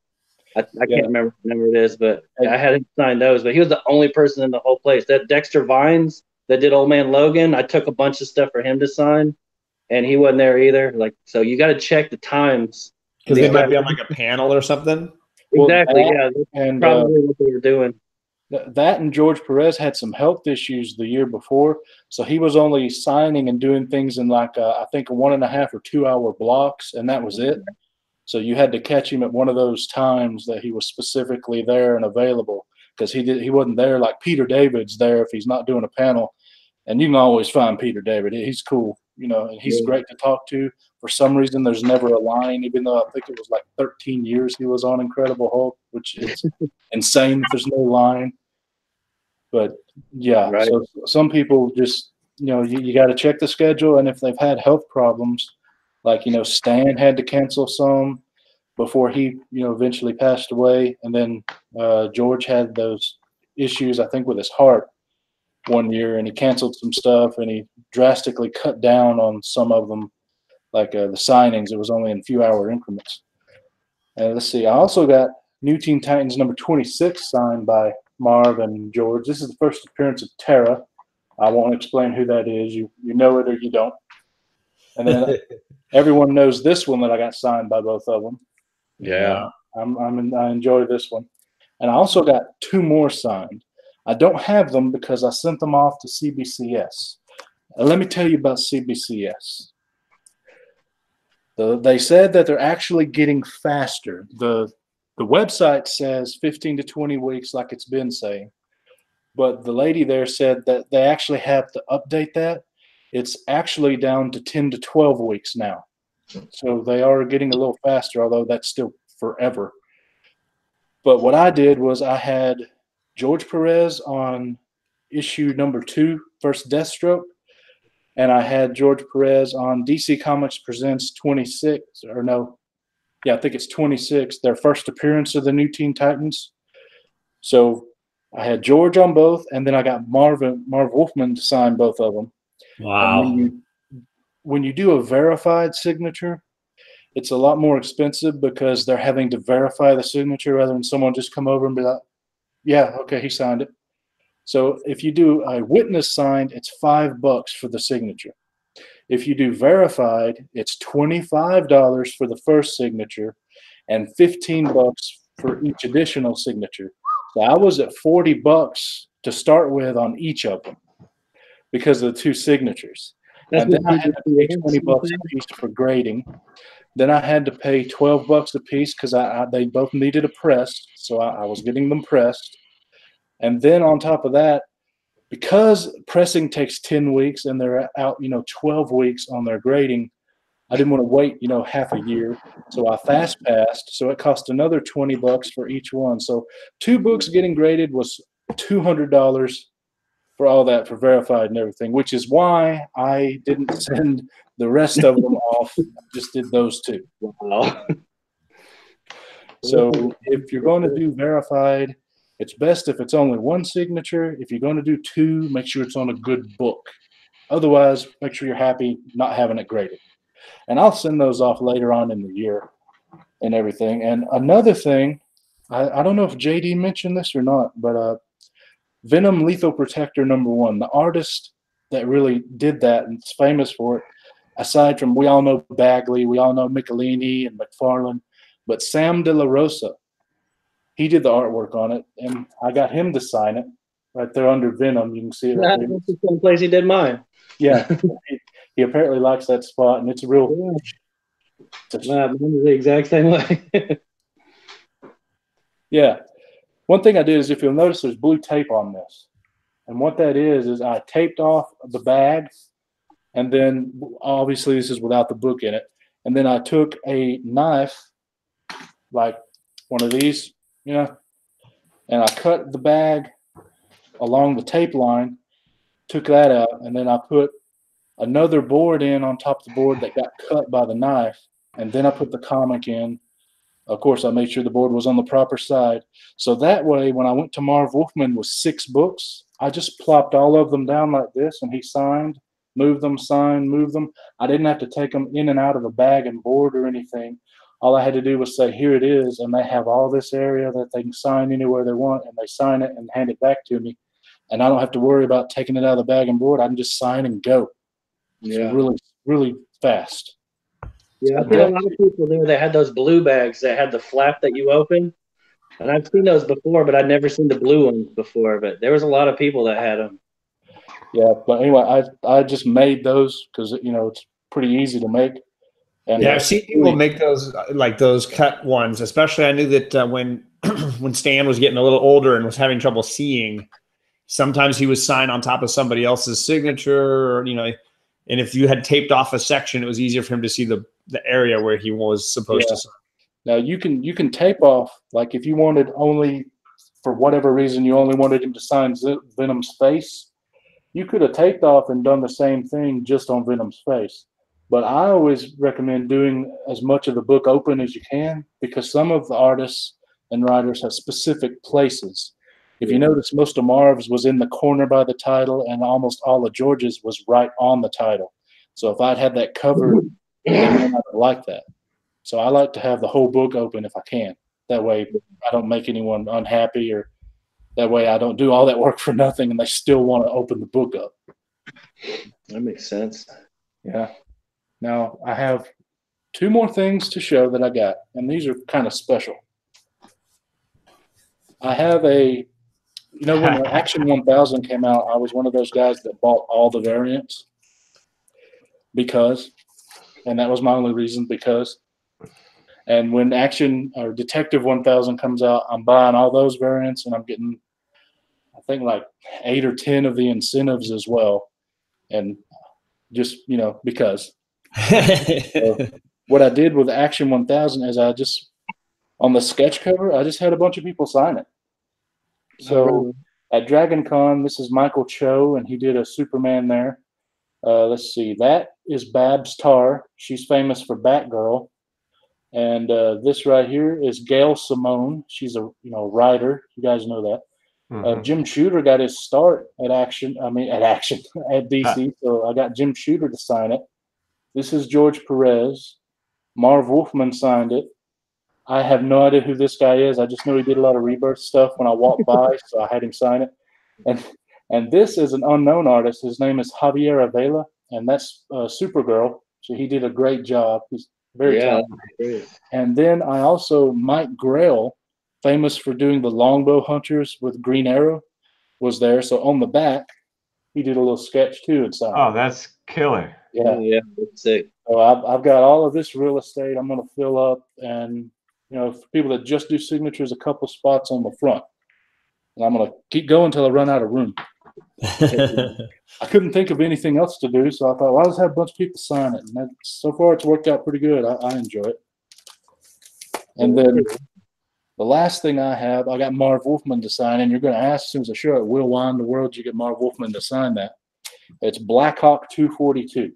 I can't remember what number it is, but I had him sign those. But he was the only person in the whole place. That Dexter Vines that did Old Man Logan, I took a bunch of stuff for him to sign, and he wasn't there either. Like, so you got to check the times because they might be on like a panel or something. Exactly. Well, yeah, that's and probably what they were doing. That and George Perez had some health issues the year before, so he was only signing and doing things in like I think a 1.5 or 2 hour blocks, and that was it. So you had to catch him at one of those times that he was specifically there and available, because he wasn't there like Peter David's there if he's not doing a panel, and you can always find Peter David. He's cool, and he's great to talk to. For some reason, there's never a line, even though I think it was like 13 years he was on Incredible Hulk, which is insane if there's no line. But yeah, so some people just, you got to check the schedule. And if they've had health problems, like, Stan had to cancel some before he, eventually passed away. And then George had those issues, I think, with his heart one year, and he canceled some stuff, and he drastically cut down on some of them, like the signings. It was only in a few hour increments. Let's see. I also got New Teen Titans #26 signed by Marv and George. This is the first appearance of Tara. I won't explain who that is. You know it or you don't. And then everyone knows this one that I got signed by both of them. Yeah. I enjoy this one. And I also got 2 more signed. I don't have them because I sent them off to CBCS. Let me tell you about CBCS. They said that they're actually getting faster. The website says 15 to 20 weeks, like it's been saying. But the lady there said that they actually have to update that. It's actually down to 10 to 12 weeks now. So they are getting a little faster, although that's still forever. But what I did was I had George Perez on issue #2, First Deathstroke, and I had George Perez on DC Comics Presents 26, or no, yeah, I think it's 26, their first appearance of the New Teen Titans. So I had George on both, and then I got Marv Wolfman to sign both of them. Wow. And when you do a verified signature, it's a lot more expensive because they're having to verify the signature rather than someone just come over and be like, yeah, okay, he signed it. So if you do a witness signed, it's $5 for the signature. If you do verified, it's $25 for the first signature and $15 for each additional signature. So I was at $40 to start with on each of them because of the 2 signatures. And then I had to pay $20 a piece for grading. Then I had to pay $12 a piece because they both needed a press, so I was getting them pressed. And then on top of that, because pressing takes 10 weeks and they're out, 12 weeks on their grading, I didn't want to wait, half a year. So I fast passed. So it cost another $20 for each one. So 2 books getting graded was $200 for all that, for verified and everything, which is why I didn't send the rest of them off. I just did those 2. Wow. So if you're going to do verified, it's best if it's only 1 signature. If you're going to do 2, make sure it's on a good book. Otherwise, make sure you're happy not having it graded. And I'll send those off later on in the year and everything. And another thing, I don't know if JD mentioned this or not, but Venom Lethal Protector #1, the artist that really did that and is famous for it, aside from, we all know Bagley, we all know Michelini and McFarlane, but Sam De La Rosa, he did the artwork on it, and I got him to sign it right there under Venom. You can see it right there. That's the same place he did mine. Yeah, he apparently likes that spot, and it's a real. Mine is the exact same way. Yeah. One thing I did is, if you'll notice, there's blue tape on this. And what that is I taped off the bag, and then obviously this is without the book in it. And then I took a knife, like one of these, and I cut the bag along the tape line, took that out, and then I put another board in on top of the board that got cut by the knife, and then I put the comic in. Of course, I made sure the board was on the proper side. So that way, when I went to Marv Wolfman with 6 books, I just plopped all of them down like this, and he signed, moved them, signed, moved them. I didn't have to take them in and out of the bag and board or anything. All I had to do was say, here it is, and they have all this area that they can sign anywhere they want, and they sign it and hand it back to me. And I don't have to worry about taking it out of the bag and board. I can just sign and go. Yeah. It's really, really fast. Yeah, I think a lot of people there, they had those blue bags that had the flap that you open. And I've seen those before, but I'd never seen the blue ones before. But there was a lot of people that had them. Yeah, but anyway, I just made those because, it's pretty easy to make. And yeah, I've seen people make those, like those cut ones, especially I knew that when when Stan was getting a little older and was having trouble seeing, sometimes he would sign on top of somebody else's signature, or, and if you had taped off a section, it was easier for him to see the area where he was supposed to sign. Now you can tape off, like if you wanted only, for whatever reason, you only wanted him to sign Venom's face, you could have taped off and done the same thing just on Venom's face. But I always recommend doing as much of the book open as you can, because some of the artists and writers have specific places. If you notice, most of Marv's was in the corner by the title, and almost all of George's was right on the title. So if I'd had that covered, I would like that. So I like to have the whole book open if I can. That way I don't make anyone unhappy, or that way I don't do all that work for nothing and they still want to open the book up. That makes sense. Yeah. Now I have 2 more things to show that I got, and these are kind of special. I have when the Action 1000 came out, I was one of those guys that bought all the variants and that was my only reason, because. And when Action or Detective 1000 comes out, I'm buying all those variants, and I'm getting, I think, like 8 or 10 of the incentives as well. And just, because. So what I did with Action 1000 is on the sketch cover, I just had a bunch of people sign it. So at Dragon Con, this is Michael Cho, and he did a Superman there. Let's see, that is Babs Tarr. She's famous for Batgirl. And this right here is Gail Simone. She's a writer. You guys know that. Mm-hmm. Jim Shooter got his start at DC. So I got Jim Shooter to sign it. This is George Perez. Marv Wolfman signed it. I have no idea who this guy is. I just know he did a lot of Rebirth stuff when I walked by, so I had him sign it. And this is an unknown artist. His name is Javier Avila, and that's Supergirl. So he did a great job. He's very talented. And then I also, Mike Grail, famous for doing the Longbow Hunters with Green Arrow, was there. So on the back, he did a little sketch too inside. Oh, that's killer. Yeah, that's sick. So I've got all of this real estate I'm going to fill up, and for people that just do signatures, a couple spots on the front. And I'm going to keep going until I run out of room. I couldn't think of anything else to do, so I thought, well, I'll just have a bunch of people sign it. And so far, it's worked out pretty good. I enjoy it. And then the last thing I have, I got Marv Wolfman to sign, and you're going to ask as soon as I show it, Will, why in the world did you get Marv Wolfman to sign that? It's Blackhawk 242.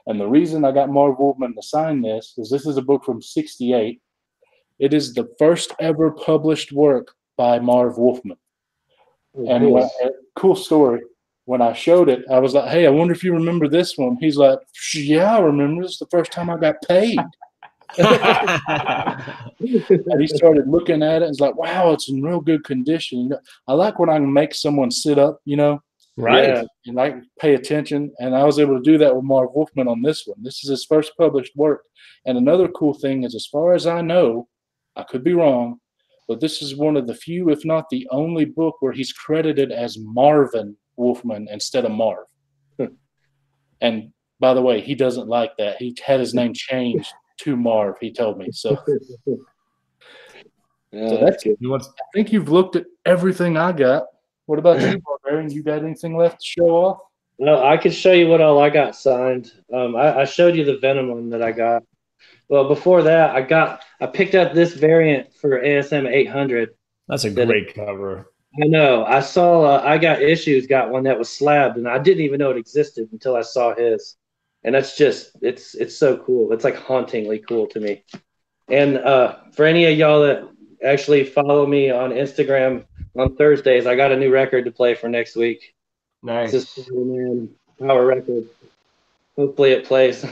And the reason I got Marv Wolfman to sign this is this is a book from '68. It is the first ever published work by Marv Wolfman. And cool story. When I showed it, I was like, hey, I wonder if you remember this one. He's like, yeah, I remember. This is the first time I got paid. And he started looking at it and was like, wow, it's in real good condition. I like when I can make someone sit up, Right. And I pay attention. And I was able to do that with Marv Wolfman on this one. This is his first published work. And another cool thing is, as far as I know, I could be wrong, but this is one of the few, if not the only book where he's credited as Marvin Wolfman instead of Marv. And by the way, he doesn't like that. He had his name changed to Marv, he told me. So that's good. I think you've looked at everything I got. What about you, Barbarian? You got anything left to show off? No, I could show you what all I got signed. I showed you the Venom one that I got. Well, before that, I picked up this variant for ASM 800. That's a great cover. I know. I saw I Got Issues got one that was slabbed, and I didn't even know it existed until I saw his. And that's just it's so cool. It's like hauntingly cool to me. And for any of y'all that actually follow me on Instagram on Thursdays, I got a new record to play for next week. Nice. This is Man Power record. Hopefully it plays.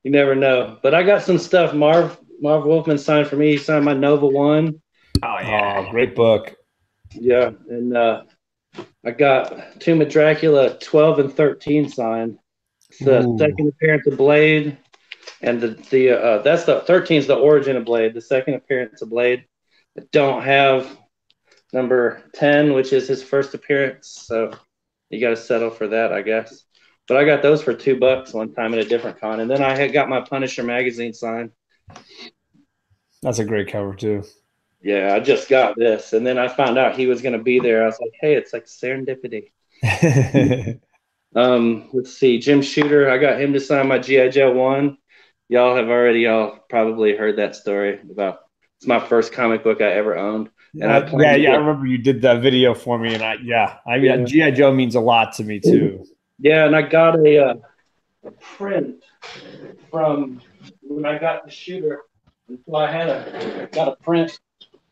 You never know. But I got some stuff. Marv Wolfman signed for me. He signed my Nova 1. Oh, yeah. Oh, great book. Yeah. And I got Tomb of Dracula 12 and 13 signed. It's the second appearance of Blade. And that's the 13 is the origin of Blade. The second appearance of Blade. I don't have number 10, which is his first appearance. So you got to settle for that, I guess. But I got those for $2 one time at a different con. And then I had got my Punisher magazine signed. That's a great cover, too. Yeah, I just got this. And then I found out he was going to be there. I was like, hey, it's like serendipity. Let's see. Jim Shooter, I got him to sign my G.I. Joe 1. Y'all probably heard that story about it's my first comic book I ever owned. And I remember you did that video for me. And G.I. Joe means a lot to me, too. Yeah, and I got a print from when I got the Shooter. So I got a print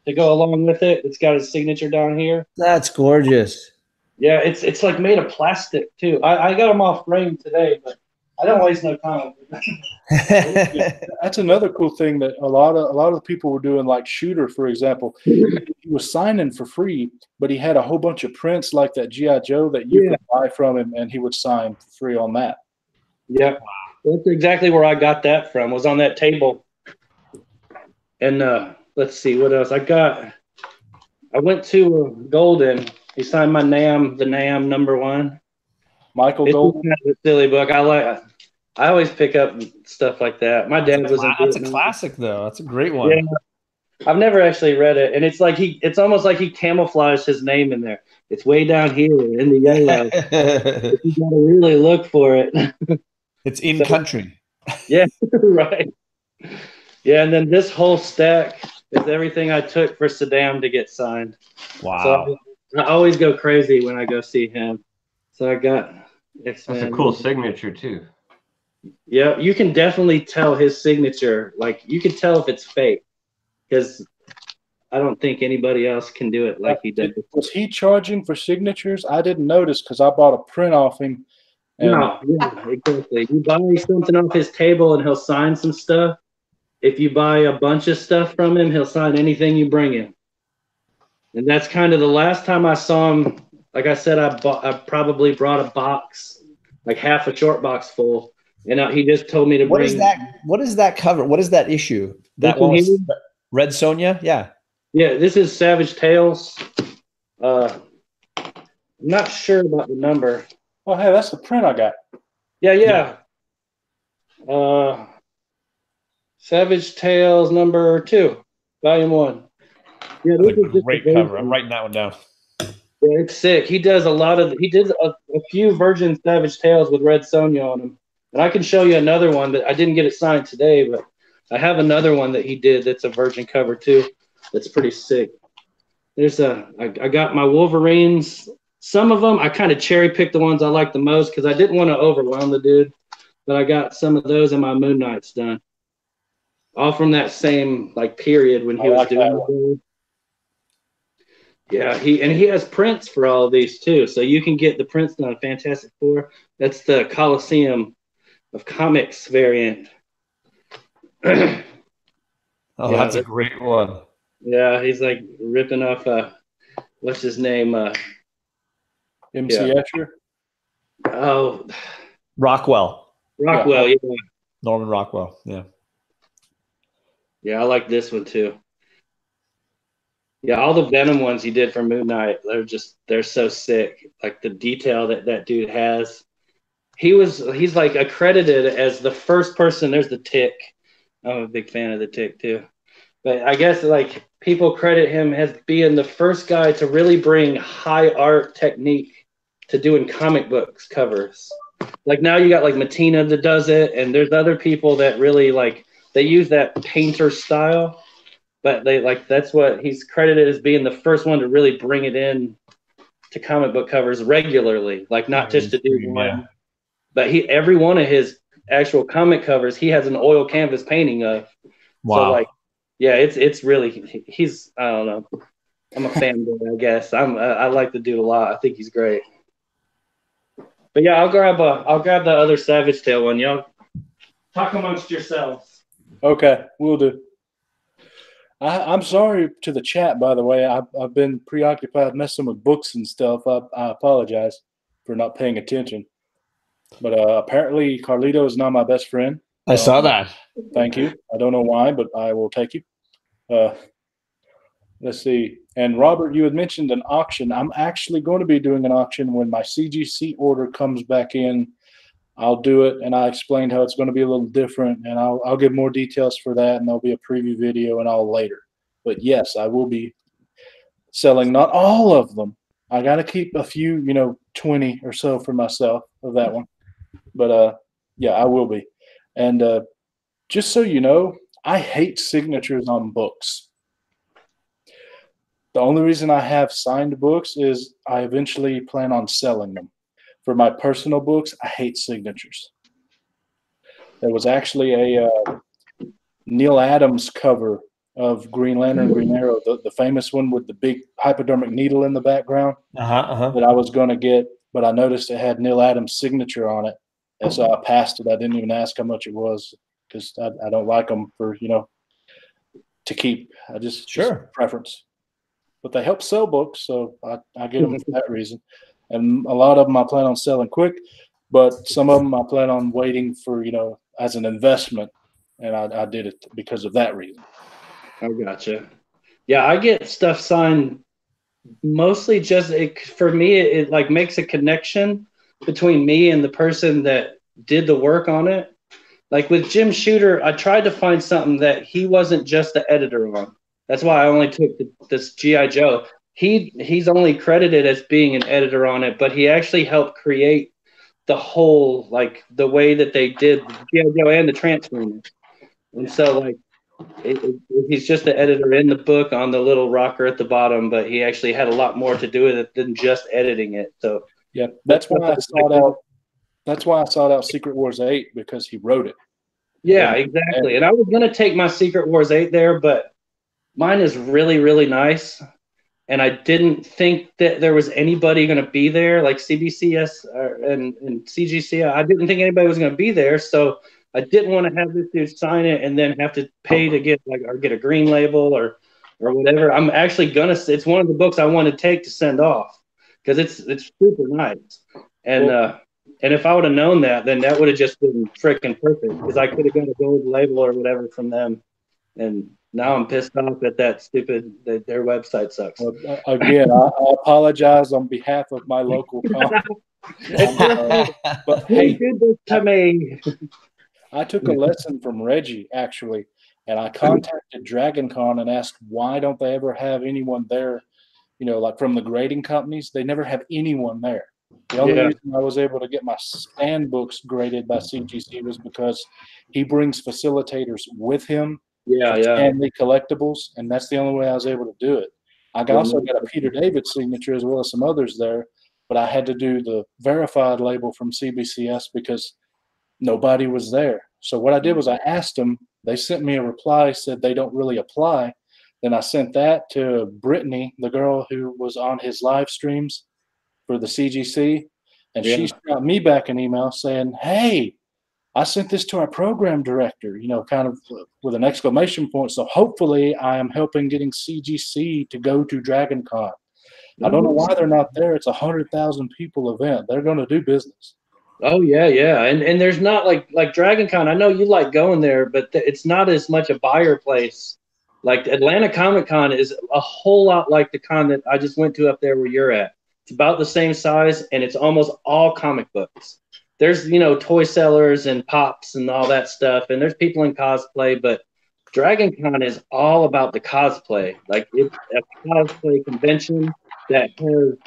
to go along with it. It's got his signature down here. That's gorgeous. Yeah, it's like made of plastic too. I got them all framed today, but I don't waste no time. That's another cool thing that a lot of the people were doing, like Shooter, for example. He was signing for free, but he had a whole bunch of prints like that G.I. Joe that you could buy from him, and he would sign for free on that. Yeah, that's exactly where I got that from. Was on that table. And let's see what else I got. I went to Golden. He signed my the Nam number 1. Michael Golden. Kind of a silly book. I always pick up stuff like that. My dad was. That's a classic, though. That's a great one. Yeah. I've never actually read it, and it's almost like he camouflaged his name in there. It's way down here in the yellow. You gotta really look for it. It's in country. Yeah, right. Yeah, and then this whole stack is everything I took for Saddam to get signed. Wow. So I always go crazy when I go see him. So I got X-Men. That's a cool signature, too. Yeah, you can definitely tell his signature. Like, you can tell if it's fake. Because I don't think anybody else can do it like he did. Was he charging for signatures? I didn't notice because I bought a print off him. No, yeah, exactly. You buy something off his table and he'll sign some stuff. If you buy a bunch of stuff from him, he'll sign anything you bring him. And that's kind of the last time I saw him. Like I said, I probably brought a box, like half a short box full. And he just told me to What bring. What is that cover? What is that issue? That one. Red Sonja? Yeah. Yeah, this is Savage Tales. I'm not sure about the number. Oh, hey, that's the print I got. Yeah. Savage Tales number 2, volume 1. Yeah, That's a great cover. I'm writing that one down. Yeah, it's sick. He does he did a few Virgin Savage Tales with Red Sonja on them. And I can show you another one that I didn't get it signed today, but I have another one that he did that's a Virgin cover too. That's pretty sick. I got my Wolverines. Some of them, I kind of cherry picked the ones I like the most because I didn't want to overwhelm the dude. But I got some of those in my Moon Knights done. All from that same like period when he was doing it. Yeah, he has prints for all of these too. So you can get the prints on Fantastic Four. That's the Coliseum of Comics variant. Oh, yeah, that's a great one. Yeah, he's like ripping off what's his name? MC Escher? Oh, Rockwell. Yeah. Norman Rockwell. Yeah. Yeah, I like this one too. Yeah, all the Venom ones he did for Moon Knight, they're so sick. Like the detail that dude has. He's like accredited as the first person. There's the Tick. I'm a big fan of the Tick too. But I guess like people credit him as being the first guy to really bring high art technique to doing comic books covers. Like now you got like Matina that does it, and there's other people that really like they use that painter style, but that's what he's credited as being the first one to really bring it in to comic book covers regularly, like not just to do one. But every one of his actual comic covers, he has an oil canvas painting of. Wow. So like, yeah, it's really he's I don't know. I'm a fanboy, I guess. I like the dude a lot. I think he's great. But yeah, I'll grab the other Savage Tale one. Y'all talk amongst yourselves. Okay, we'll do. I'm sorry to the chat, by the way. I've been preoccupied messing with books and stuff. I apologize for not paying attention. But apparently Carlito is now my best friend. I saw that. Thank you. I don't know why, but I will take you. Let's see. And Robert, you had mentioned an auction. I'm actually going to be doing an auction when my CGC order comes back in. I'll do it, and I explained how it's going to be a little different, and I'll give more details for that, and there'll be a preview video and all later. But yes, I will be selling not all of them. I got to keep a few, 20 or so for myself of that one. But yeah, I will be. And just so you know, I hate signatures on books. The only reason I have signed books is I eventually plan on selling them. For my personal books, I hate signatures. There was actually a Neil Adams cover of Green Lantern, Green Arrow, the famous one with the big hypodermic needle in the background that I was going to get, but I noticed it had Neil Adams' signature on it, and so I passed it. I didn't even ask how much it was because I don't like them for, to keep. I just preference. But they help sell books, so I get them for that reason. And a lot of them I plan on selling quick, but some of them I plan on waiting for, as an investment. And I did it because of that reason. I gotcha. Yeah, I get stuff signed mostly just for me. It like makes a connection between me and the person that did the work on it. Like with Jim Shooter, I tried to find something that he wasn't just the editor on. That's why I only took this G.I. Joe. He's only credited as being an editor on it, but he actually helped create the whole, like the way that they did G.I. Joe and the Transformers. And so like he's just the editor in the book on the little rocker at the bottom, but he actually had a lot more to do with it than just editing it. So yeah, that's why I sought out. That's why I sought out Secret Wars 8 because he wrote it. Yeah, exactly. And I was gonna take my Secret Wars 8 there, but mine is really, really nice. And I didn't think that there was anybody going to be there, like CBCS and CGC. I didn't think anybody was going to be there, so I didn't want to have this dude sign it and then have to pay to get a green label or whatever. I'm actually gonna. It's one of the books I want to take to send off because it's super nice. And if I would have known that, then that would have just been freaking perfect because I could have got a gold label or whatever from them. And now I'm pissed off at that stupid that their website sucks. Again, I apologize on behalf of my local company. But hey, did this to me. I took a lesson from Reggie actually, and I contacted Dragon Con and asked why don't they ever have anyone there you know, like from the grading companies, they never have anyone there. The only reason I was able to get my stand books graded by CGC was because he brings facilitators with him for Stanley collectibles, and that's the only way I was able to do it. I also got a Peter David signature as well as some others there, but I had to do the verified label from CBCS because nobody was there. So what I did was I asked them. They sent me a reply, said they don't really apply. Then I sent that to Brittany, the girl who was on his live streams for the CGC, and she sent me back an email saying, hey, I sent this to our program director, you know, kind of with an exclamation point. So hopefully I am helping getting CGC to go to Dragon Con. I don't know why they're not there. It's a 100,000 people event. They're going to do business. Oh yeah, and there's not like Dragon Con. I know you like going there, but it's not as much a buyer place. Like Atlanta KomiKHAN is a whole lot like the con that I just went to up there where you're at. It's about the same size, and it's almost all comic books. There's, you know, toy sellers and pops and all that stuff, and there's people in cosplay, but Dragon Con is all about the cosplay. Like, it's a cosplay convention that has,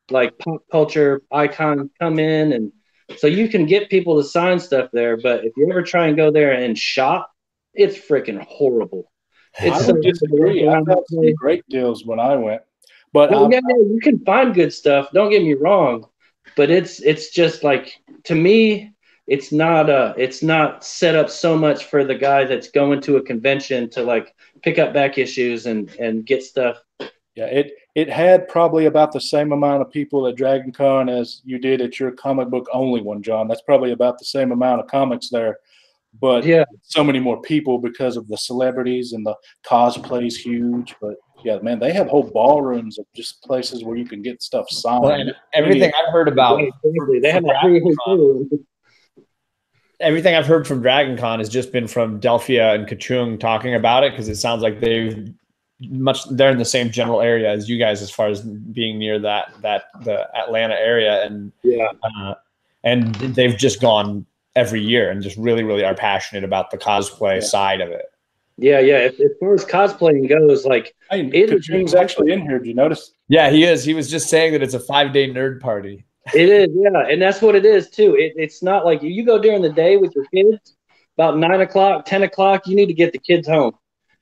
like, pop culture icons come in, and so you can get people to sign stuff there, but if you ever try and go there and shop, it's freaking horrible. It's I disagree. I got some great deals when I went. But you can find good stuff. Don't get me wrong, but it's just like, to me, it's not set up so much for the guy that's going to a convention to like pick up back issues and get stuff. Yeah, it had probably about the same amount of people at Dragon Con as you did at your comic book only one, John. That's probably about the same amount of comics there. But so many more people because of the celebrities and the cosplay's huge. But yeah, man, they have whole ballrooms of just places where you can get stuff signed. Well, and everything I've heard about, they have everything I've heard from Dragon Con has just been from Delphia and KomiKHAN talking about it, because it sounds like they're in the same general area as you guys as far as being near the Atlanta area, and they've just gone every year and just really, really are passionate about the cosplay side of it. Yeah. As far as cosplaying goes, like, KomiKHAN's actually in here. Did you notice? Yeah, he is. He was just saying that it's a 5-day nerd party. It is, yeah, and that's what it is too. It's not like you go during the day with your kids, about 9 o'clock, 10 o'clock. You need to get the kids home,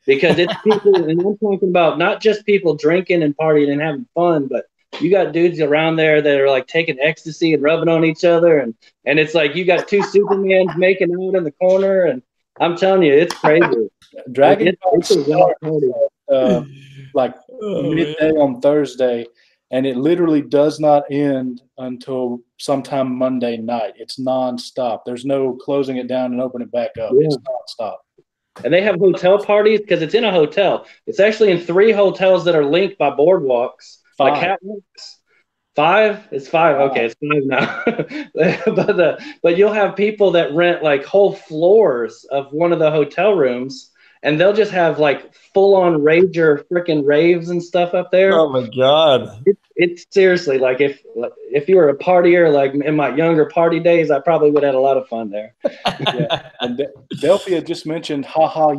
because it's people, and I'm talking about not just people drinking and partying and having fun, but you got dudes around there that are like taking ecstasy and rubbing on each other, and it's like you got two Supermans making out in the corner, and I'm telling you, it's crazy. Dragon like midday on Thursday, and it literally does not end until sometime Monday night. It's nonstop. There's no closing it down and opening it back up. Yeah. It's nonstop. And they have hotel parties because it's in a hotel. It's actually in 3 hotels that are linked by boardwalks. 5. Like catwalks. 5? It's 5. Okay, it's 5 now. but you'll have people that rent like whole floors of one of the hotel rooms, and they'll just have like full-on rager freaking raves and stuff up there. Oh my god! It's seriously like, if you were a partier, like in my younger party days, I probably would have had a lot of fun there. Yeah. And Delphia just mentioned,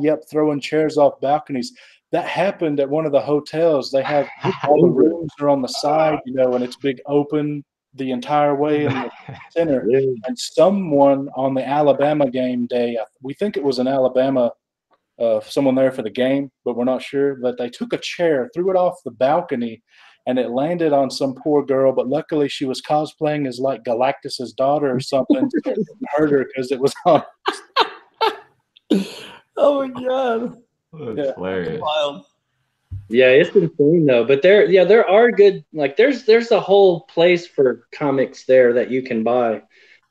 yep, throwing chairs off balconies. That happened at one of the hotels. They have all the rooms are on the side, you know, and it's big open the entire way in the center. Yeah. And someone on the Alabama game day, we think it was an Alabama. Someone there for the game, but we're not sure. But they took a chair, threw it off the balcony, and it landed on some poor girl. But luckily, she was cosplaying as like Galactus's daughter or something. So it hurt her because it was on. Oh my god, that's hilarious! Wild. Yeah, it's insane though. But there are good, like there's a whole place for comics there that you can buy,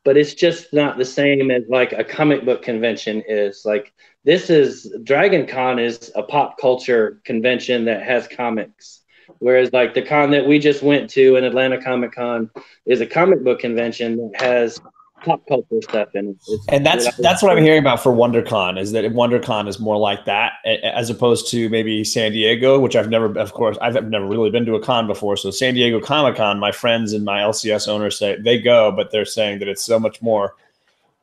but it's just not the same as like a comic book convention is. Like, this is Dragon Con is a pop culture convention that has comics, whereas like the con that we just went to in Atlanta KomiKHAN is a comic book convention that has pop culture stuff in it. And that's what I'm hearing about for WonderCon, is that WonderCon is more like that, as opposed to maybe San Diego, which I've never really been to a con before. So San Diego KomiKHAN, my friends and my LCS owners say they go, but they're saying that it's so much more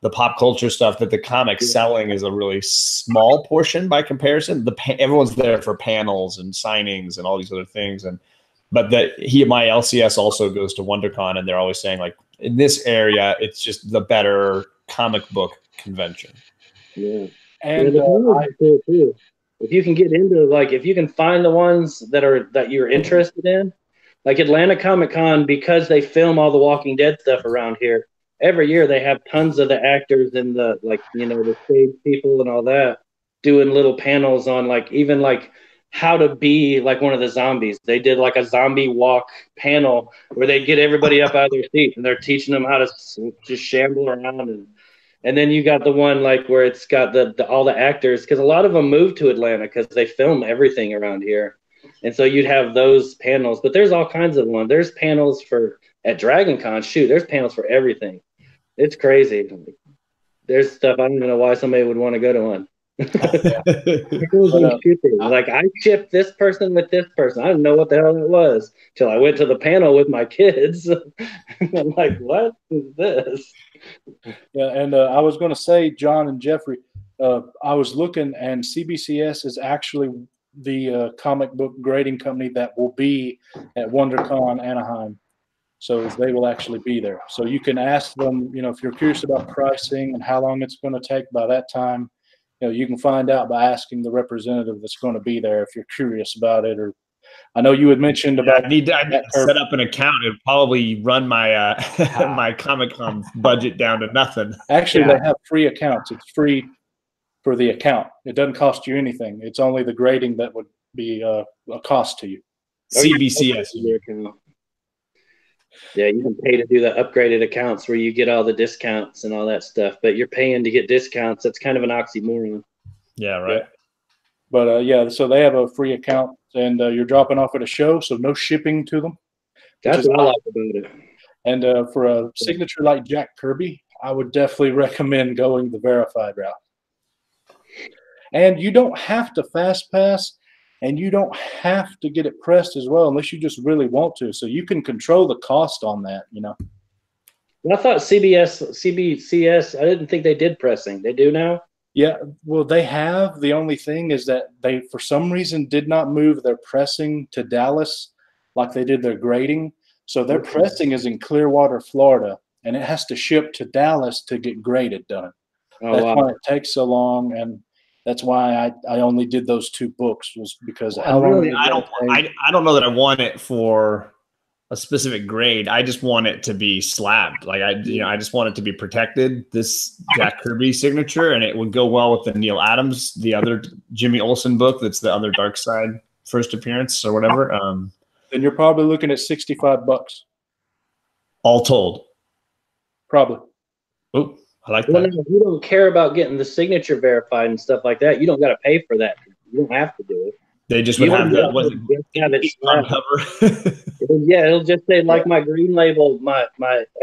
the pop culture stuff, that the comic selling is a really small portion by comparison. Everyone's there for panels and signings and all these other things. And But my LCS also goes to WonderCon, and they're always saying like in this area, it's just the better comic book convention. Yeah, and too. If you can get into if you can find the ones that you're interested in, like Atlanta Comic Con, because they film all the Walking Dead stuff around here. Every year they have tons of the actors and the the stage people and all that doing little panels on even how to be like one of the zombies. They did like a zombie walk panel where they get everybody up out of their seat and they're teaching them how to just shamble around. And then you got the one where it's got all the actors, because a lot of them moved to Atlanta because they film everything around here. And so you'd have those panels, but there's all kinds of ones. There's panels at Dragon Con. Shoot, there's panels for everything. It's crazy. There's stuff I don't even know why somebody would want to go to one. I shipped this person with this person. I didn't know what the hell it was till I went to the panel with my kids. I'm like, what is this? Yeah, and I was going to say, John and Jeffrey, I was looking, and CBCS is actually the comic book grading company that will be at WonderCon Anaheim. So they will actually be there. So you can ask them, if you're curious about pricing and how long it's going to take by that time, you can find out by asking the representative that's going to be there if you're curious about it. Or I know you had mentioned about I need to set up an account and probably run my my Comic-Con budget down to nothing. Actually, they have free accounts. It's free for the account. It doesn't cost you anything. It's only the grading that would be a cost to you. CBCS. Yeah, you can pay to do the upgraded accounts where you get all the discounts and all that stuff, but you're paying to get discounts. That's kind of an oxymoron. Yeah, right. Yeah. But so they have a free account, and you're dropping off at a show, so no shipping to them. That's what I like about it. And for a signature like Jack Kirby, I would definitely recommend going the verified route. And you don't have to fast pass. And you don't have to get it pressed as well unless you just really want to. So you can control the cost on that, Well, I thought CBCS, I didn't think they did pressing. They do now? Yeah, well, they have. The only thing is that they, for some reason, did not move their pressing to Dallas like they did their grading. So their pressing is in Clearwater, Florida, and it has to ship to Dallas to get graded done. That's why it takes so long, and that's why I only did those 2 books, was because I don't know that I want it for a specific grade. I just want it to be slabbed. I just want it to be protected, this Jack Kirby signature, and it would go well with the Neil Adams, the other Jimmy Olsen book. That's the other Dark Side first appearance or whatever. Then you're probably looking at $65 all told. Probably. Oh, I like that. Well, if you don't care about getting the signature verified and stuff like that, you don't got to pay for that. You don't have to do it. They just would have that. Cover. Yeah, it'll just say my green label, my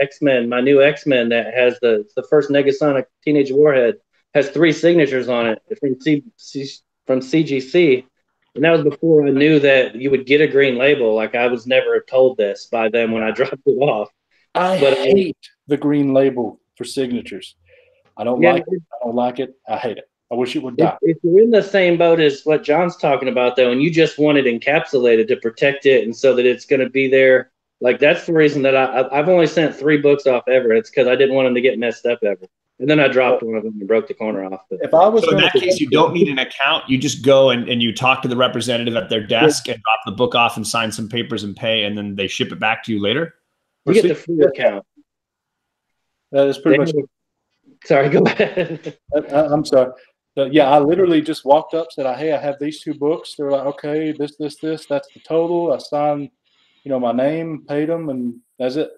X-Men, my new X-Men that has the first Negasonic Teenage Warhead has 3 signatures on it from CGC, and that was before I knew that you would get a green label. I was never told this by them when I dropped it off. I hate the green label for signatures. I don't like it. I don't like it. I hate it. I wish it would die. If you're in the same boat as what John's talking about, though, and you just want it encapsulated to protect it and so that it's going to be there, that's the reason that I've only sent 3 books off ever. It's because I didn't want them to get messed up ever. And then I dropped one of them and broke the corner off. But if I was in that case, you don't need an account. You just go and you talk to the representative at their desk and drop the book off and sign some papers and pay, and then they ship it back to you later. You get the free account. That is pretty much. Sorry, go ahead. I'm sorry. Yeah, I literally just walked up, said, "Hey, I have these 2 books." They were like, "Okay, this, that's the total." I signed, my name, paid them, and that's it.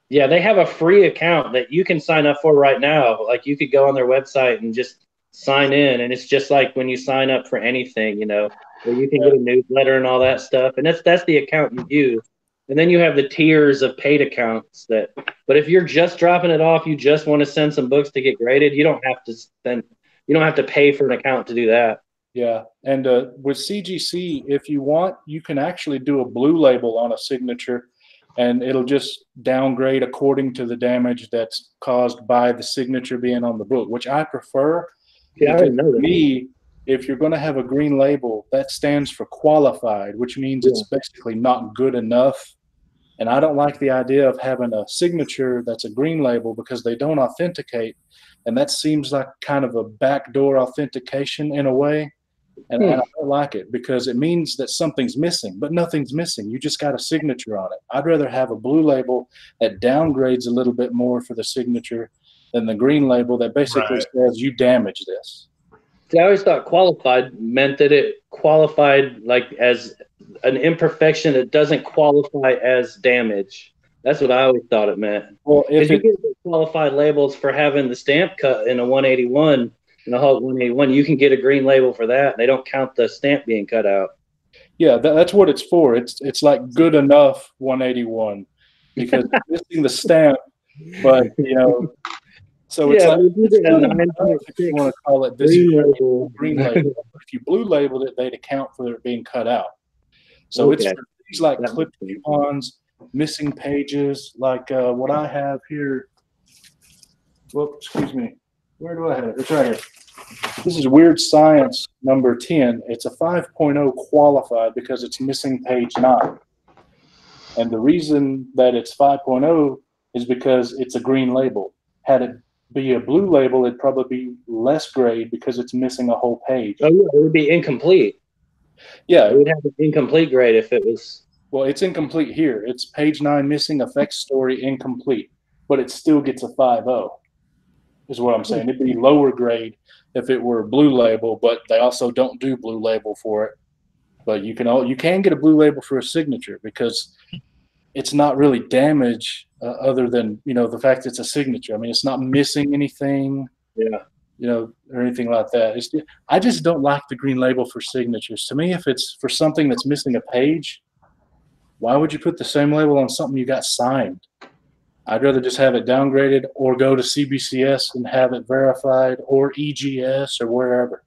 Yeah, they have a free account that you can sign up for right now. You could go on their website and just sign in, and it's just like when you sign up for anything, where you can get a newsletter and all that stuff, and that's the account you use. And then you have the tiers of paid accounts but if you're just dropping it off, you just want to send some books to get graded, you don't have to pay for an account to do that. Yeah. And with CGC, if you want, you can actually do a blue label on a signature, and it'll just downgrade according to the damage that's caused by the signature being on the book, which I prefer. Yeah, I didn't know that. Me, if you're going to have a green label, that stands for qualified, which means it's basically not good enough. And I don't like the idea of having a signature that's a green label because they don't authenticate. And that seems like kind of a backdoor authentication in a way. And I don't like it because it means that something's missing, but nothing's missing. You just got a signature on it. I'd rather have a blue label that downgrades a little bit more for the signature than the green label that basically says you damaged this. See, I always thought qualified meant that it qualified like as an imperfection that doesn't qualify as damage. That's what I always thought it meant. Well, if you get qualified labels for having the stamp cut in a 181, in a Hulk 181, you can get a green label for that. They don't count the stamp being cut out. Yeah, that's what it's for. It's like good enough 181 because it's missing the stamp, but you know. So it's like if you want to call it this green label. If you blue labeled it, they'd account for it being cut out. So it's for things like clipped coupons, missing pages, like what I have here. Whoops, excuse me. Where do I have it? It's right here. This is Weird Science number 10. It's a 5.0 qualified because it's missing page 9. And the reason that it's 5.0 is because it's a green label. Had it be a blue label, it'd probably be less grade because it's missing a whole page. Oh, yeah, it would be incomplete. Yeah. It would have an incomplete grade if it was. Well, it's incomplete here. It's page 9 missing, effects story incomplete, but it still gets a 5.0, is what I'm saying. It'd be lower grade if it were blue label, but they also don't do blue label for it. But you can get a blue label for a signature because it's not really damage other than, you know, the fact it's a signature. I mean, it's not missing anything, you know, or anything like that. I just don't like the green label for signatures. To me, if it's for something that's missing a page, why would you put the same label on something you got signed? I'd rather just have it downgraded or go to CBCS and have it verified or EGS or wherever.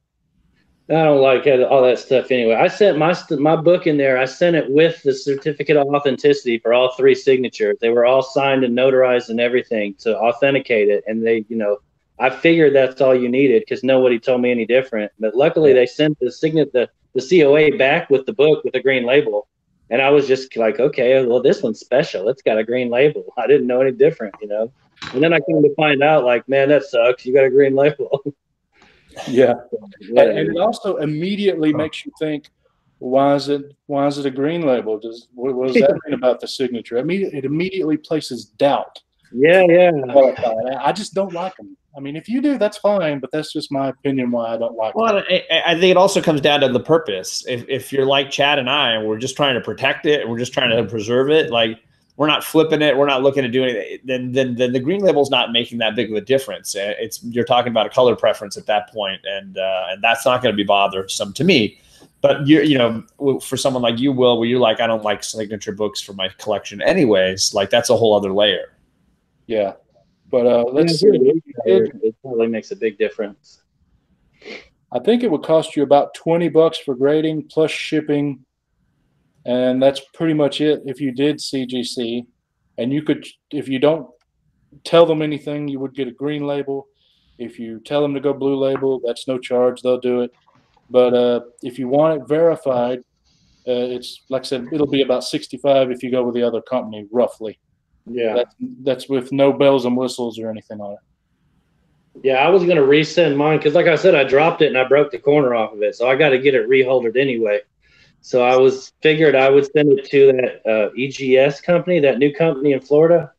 I don't like all that stuff anyway. I sent my book in there. I sent it with the certificate of authenticity for all 3 signatures. They were all signed and notarized and everything to authenticate it. And they, you know, I figured that's all you needed because nobody told me any different. But luckily, they sent the COA back with the book with a green label. And I was just like, okay, well, this one's special. It's got a green label. I didn't know any different, you know. And then I came to find out, like, man, that sucks. You got a green label. Yeah, and it also immediately makes you think, why is it a green label? What does that mean about the signature? I mean, it immediately places doubt. Yeah. I just don't like them. I mean, if you do, that's fine, but that's just my opinion why I don't like them. Well, I think it also comes down to the purpose. If you're like Chad and I, and we're just trying to protect it, and we're just trying to preserve it, like we're not flipping it, we're not looking to do anything, then the green label's not making that big of a difference. You're talking about a color preference at that point, and that's not going to be bothersome to me. But you know, for someone like you, Will, where you're like, I don't like signature books for my collection anyways, like that's a whole other layer. Yeah, but let's see. It probably makes a big difference. I think it would cost you about $20 for grading plus shipping. And that's pretty much it if you did CGC. And you could, if you don't tell them anything, you would get a green label. If you tell them to go blue label, that's no charge. They'll do it. But if you want it verified, it's like I said, it'll be about $65 if you go with the other company, roughly. Yeah. That's with no bells and whistles or anything on it. Yeah, I was going to resend mine because, like I said, I dropped it and I broke the corner off of it. So I got to get it reholdered anyway. So I figured I would send it to that EGS company, that new company in Florida,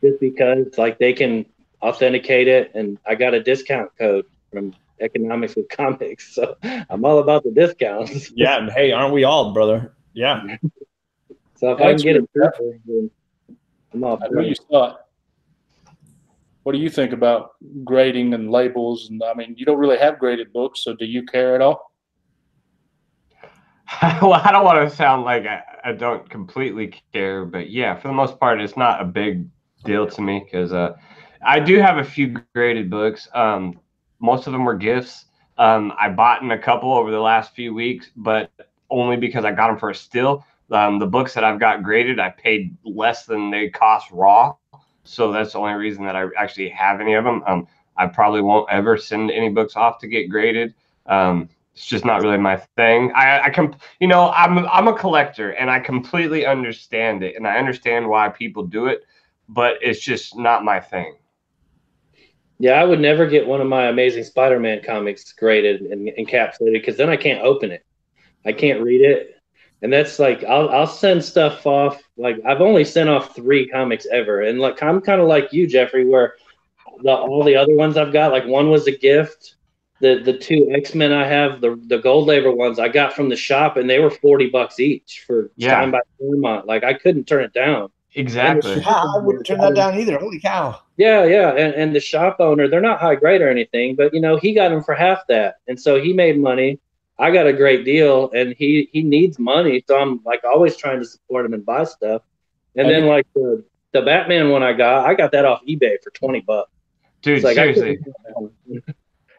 just because like they can authenticate it, and I got a discount code from Economics with Comics, so I'm all about the discounts. Yeah, and hey, aren't we all, brother? Yeah. So if I can get it, then I'm all. I know you saw it. What do you think about grading and labels? And I mean, you don't really have graded books, so do you care at all? Well, I don't want to sound like I don't completely care, but yeah, for the most part, it's not a big deal to me because I do have a few graded books. Most of them were gifts. I bought in a couple over the last few weeks, but only because I got them for a steal. The books that I've got graded, I paid less than they cost raw. So that's the only reason that I actually have any of them. I probably won't ever send any books off to get graded. It's just not really my thing. I'm a collector, and I completely understand it, and I understand why people do it, but it's just not my thing. Yeah, I would never get one of my Amazing Spider-Man comics graded and encapsulated because then I can't open it. I can't read it. And that's like I'll send stuff off. Like I've only sent off 3 comics ever. And like I'm kind of like you, Jeffrey, where all the other ones I've got, like one was a gift. The 2 X-Men I have, the gold label ones I got from the shop, and they were $40 each for Stein by Fairmont. Like I couldn't turn it down. Exactly. Yeah, I wouldn't turn that down either. Holy cow. Yeah, yeah. And the shop owner, they're not high grade or anything, but he got them for half that. And so he made money. I got a great deal, and he needs money. So I'm like always trying to support him and buy stuff. And then like the Batman one I got that off eBay for $20. Dude, like, seriously.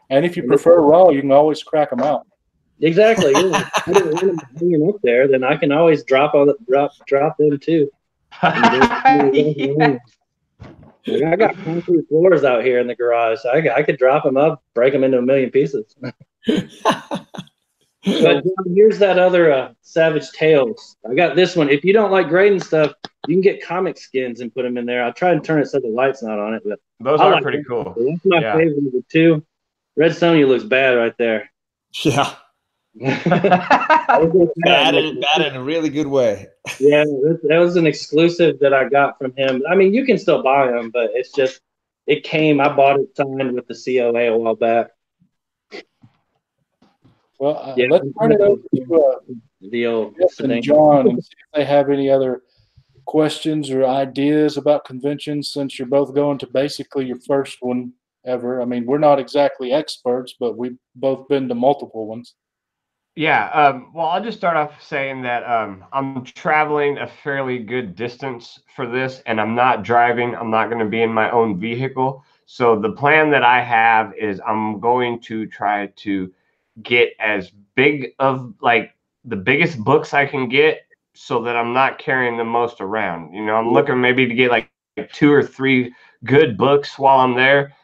And if you prefer raw, you can always crack them out. Exactly. Yeah. I don't want them hanging up there, then I can always drop them too. I got concrete floors out here in the garage. I could drop them up, break them into a million pieces. But here's that other Savage Tales. I got this one. If you don't like grading stuff, you can get comic skins and put them in there. I'll try and turn it so the light's not on it. But those are pretty cool. That's my favorite of the 2. Red Sonja looks bad right there. Yeah. bad in a really good way. Yeah, that was an exclusive that I got from him. I mean, you can still buy them, but it's just I bought it signed with the COA a while back. Well, let's turn it over to the old and John and see if they have any other questions or ideas about conventions, since you're both going to basically your first one ever. I mean, we're not exactly experts, but we've both been to multiple ones. Yeah, well, I'll just start off saying that I'm traveling a fairly good distance for this, and I'm not driving. I'm not going to be in my own vehicle. So the plan that I have is I'm going to try to get as big of like the biggest books I can get so that I'm not carrying the most around. I'm looking maybe to get like 2 or 3 good books while I'm there.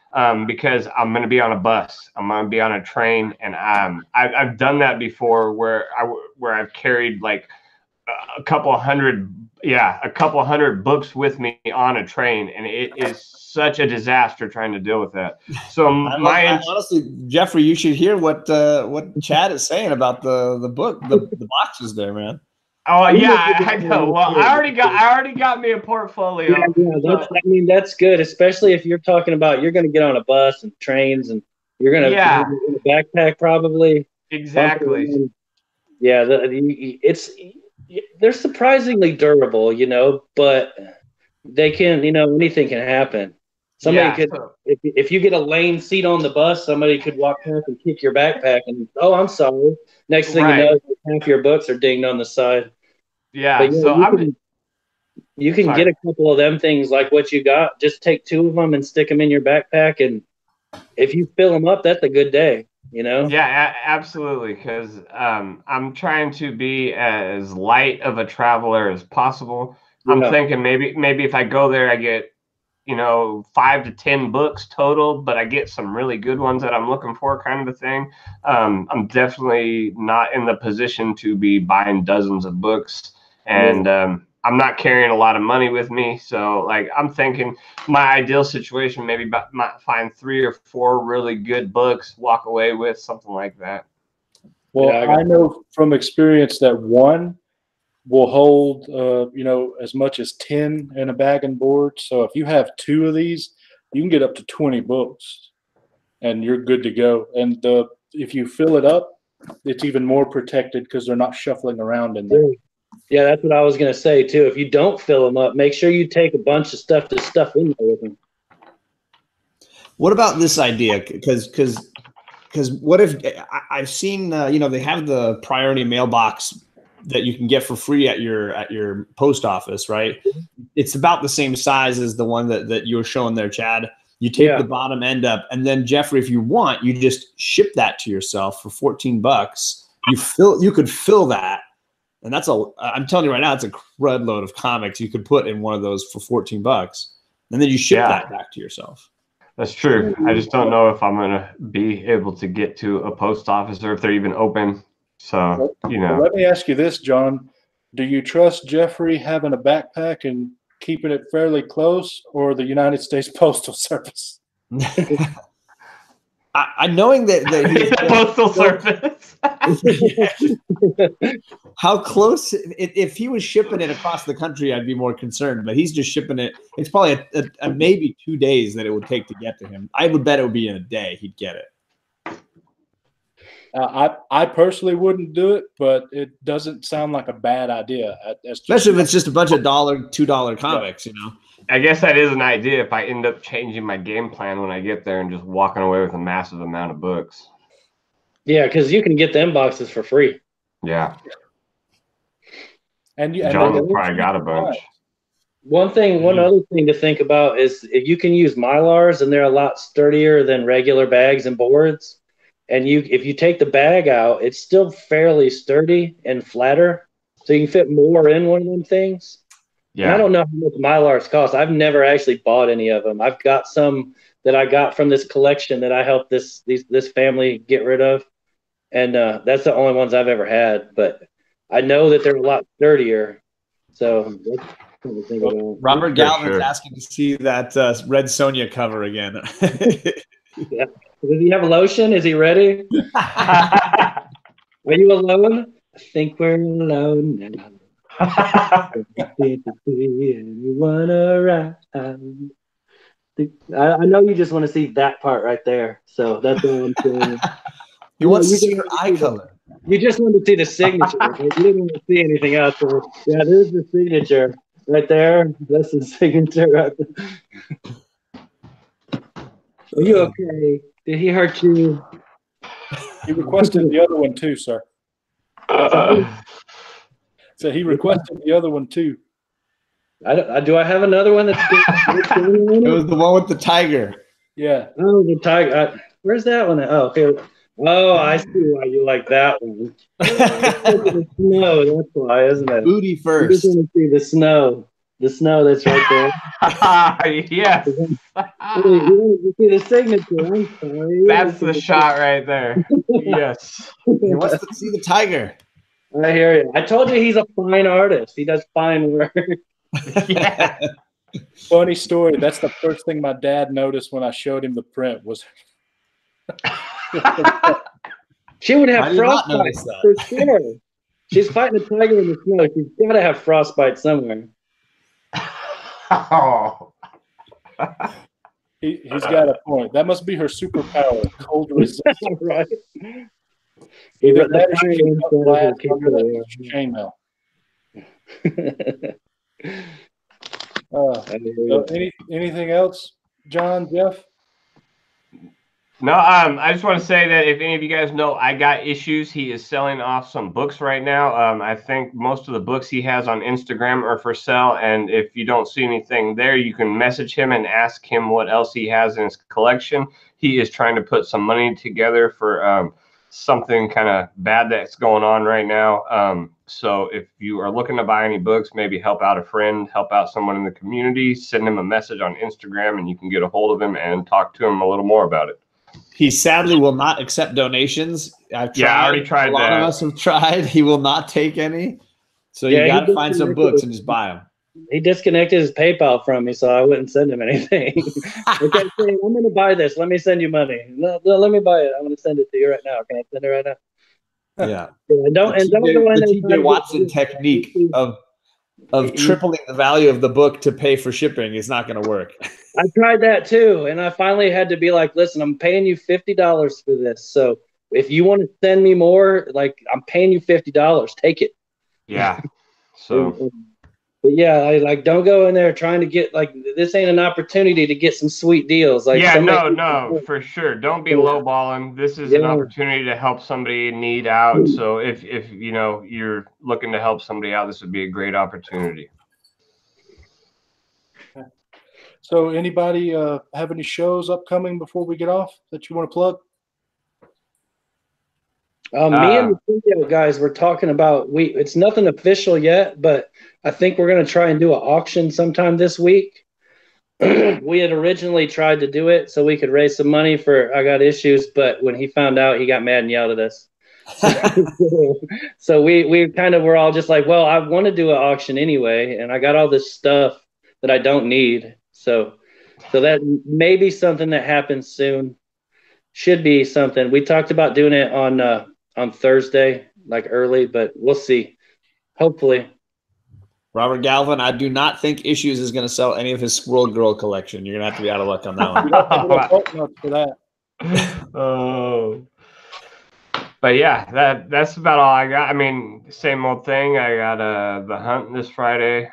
Because I'm going to be on a bus, I'm going to be on a train, and I've done that before where I've carried like a couple hundred books with me on a train, and it is such a disaster trying to deal with that. So honestly, Jeffrey, you should hear what Chad is saying about the book, the boxes there, man. Oh yeah, I know. Well, I already got me a portfolio. Yeah, that's good, especially if you're talking about you're going to get on a bus and trains, and you're going to in a backpack probably. Exactly. Yeah, they're surprisingly durable, but they can, anything can happen. Somebody could, if you get a lane seat on the bus, somebody could walk past and kick your backpack, and I'm sorry. Next thing you know, half your books are dinged on the side. Yeah, but, you can get a couple of them things like what you got. Just take 2 of them and stick them in your backpack, and if you fill them up, that's a good day. Yeah, absolutely. Because I'm trying to be as light of a traveler as possible. I'm thinking maybe if I go there, I get 5 to 10 books total, but I get some really good ones that I'm looking for, kind of a thing. I'm definitely not in the position to be buying dozens of books, and I'm not carrying a lot of money with me. So like, I'm thinking my ideal situation, maybe find 3 or 4 really good books, walk away with something like that. Well, I know from experience that 1 will hold, as much as 10 in a bag and board. So if you have 2 of these, you can get up to 20 books, and you're good to go. And if you fill it up, it's even more protected because they're not shuffling around in there. Yeah, that's what I was going to say too. If you don't fill them up, make sure you take a bunch of stuff to stuff in there with them. What about this idea? Because what if I've seen they have the priority mailbox that you can get for free at your post office, right? It's about the same size as the one that you were showing there, Chad. You take the bottom end up, and then Jeffrey, if you want, you just ship that to yourself for $14. You could fill that, and I'm telling you right now, it's a crud load of comics you could put in one of those for $14, and then you ship that back to yourself. That's true. I just don't know if I'm gonna be able to get to a post office or if they're even open. So Let me ask you this, John: do you trust Jeffrey having a backpack and keeping it fairly close, or the United States Postal Service? I knowing that he's the Postal Service. How close? If he was shipping it across the country, I'd be more concerned. But he's just shipping it. It's probably a maybe 2 days that it would take to get to him. I would bet it would be in a day he'd get it. I personally wouldn't do it, but it doesn't sound like a bad idea. Especially if it's just a bunch of $2 comics, you know. I guess that is an idea if I end up changing my game plan when I get there and just walking away with a massive amount of books. Yeah, because you can get the inboxes for free. Yeah. And John probably got a bunch. One other thing to think about is if you can use Mylars, and they're a lot sturdier than regular bags and boards. And if you take the bag out, it's still fairly sturdy and flatter, so you can fit more in one of them things. Yeah. And I don't know how much Mylars cost. I've never actually bought any of them. I've got some that I got from this collection that I helped this family get rid of, and that's the only ones I've ever had. But I know that they're a lot sturdier. So that's something to think about. Robert Galvin's asking to see that Red Sonja cover again. Yeah. Does he have lotion? Is he ready? Are you alone? I think we're alone now. Anyone around? I know you just want to see that part right there. So that's all I'm saying. You want to see your eye color. You just want to see the signature. You didn't want to see anything else. So, yeah, there's the signature right there. That's the signature right there. Are you okay? Did he hurt you? He requested the other one too, sir. So he requested the other one too. Do I have another one that's good? It was the one with the tiger. Yeah. Oh, the tiger. Where's that one? Oh, here. Oh, I see why you like that one. The snow, that's why, isn't it? Booty first. You just want to see the snow. The snow that's right there. Yes. You see the signature. I'm sorry. That's the shot right there. Yes. He wants to see the tiger. I hear you. I told you he's a fine artist. He does fine work. Yeah. Funny story. That's the first thing my dad noticed when I showed him the print was. She would have frostbite for sure. She's fighting a tiger in the snow. She's got to have frostbite somewhere. Oh. He's got a point. That must be her superpower, cold resistance. Right. Either that or chainmail. So anything else, John, Jeff? No, I just want to say that if any of you guys know I Got Issues, he is selling off some books right now. I think most of the books he has on Instagram are for sale, and if you don't see anything there, you can message him and ask him what else he has in his collection. He is trying to put some money together for something kind of bad that's going on right now. So if you are looking to buy any books, maybe help out a friend, help out someone in the community, send him a message on Instagram, and you can get a hold of him and talk to him a little more about it. He sadly will not accept donations. I've tried. Yeah, I already tried that. A lot of us have tried. He will not take any. So you got to find some books and just buy them. He disconnected his PayPal from me, so I wouldn't send him anything. I kept saying, I'm going to buy this. Let me send you money. No, let me buy it. I'm going to send it to you right now. Can I send it right now? Yeah. Don't go in there. The TJ Watson technique of tripling the value of the book to pay for shipping is not going to work. I tried that too, and I finally had to be like, listen, I'm paying you $50 for this. So if you want to send me more, like, I'm paying you $50. Take it. Yeah. So. But yeah, I don't go in there trying to get, like, this ain't an opportunity to get some sweet deals. Like, yeah, no, for sure. Don't be lowballing. This is an opportunity to help somebody in need out. So if you know you're looking to help somebody out, this would be a great opportunity. So anybody have any shows upcoming before we get off that you want to plug? Me and the studio guys were talking about, it's nothing official yet, but I think we're going to try and do an auction sometime this week. we had originally tried to do it so we could raise some money for I Got Issues, but when he found out, he got mad and yelled at us. So we kind of were all just like, well, I want to do an auction anyway, and I got all this stuff that I don't need. So that may be something that happens soon. Should be something. We talked about doing it on Thursday, like early, but we'll see. Hopefully. Robert Galvin, I do not think Issues is going to sell any of his Squirrel Girl collection. You're going to have to be out of luck on that one. For that. Oh. But yeah, that's about all I got. I mean, same old thing. I got the hunt this Friday,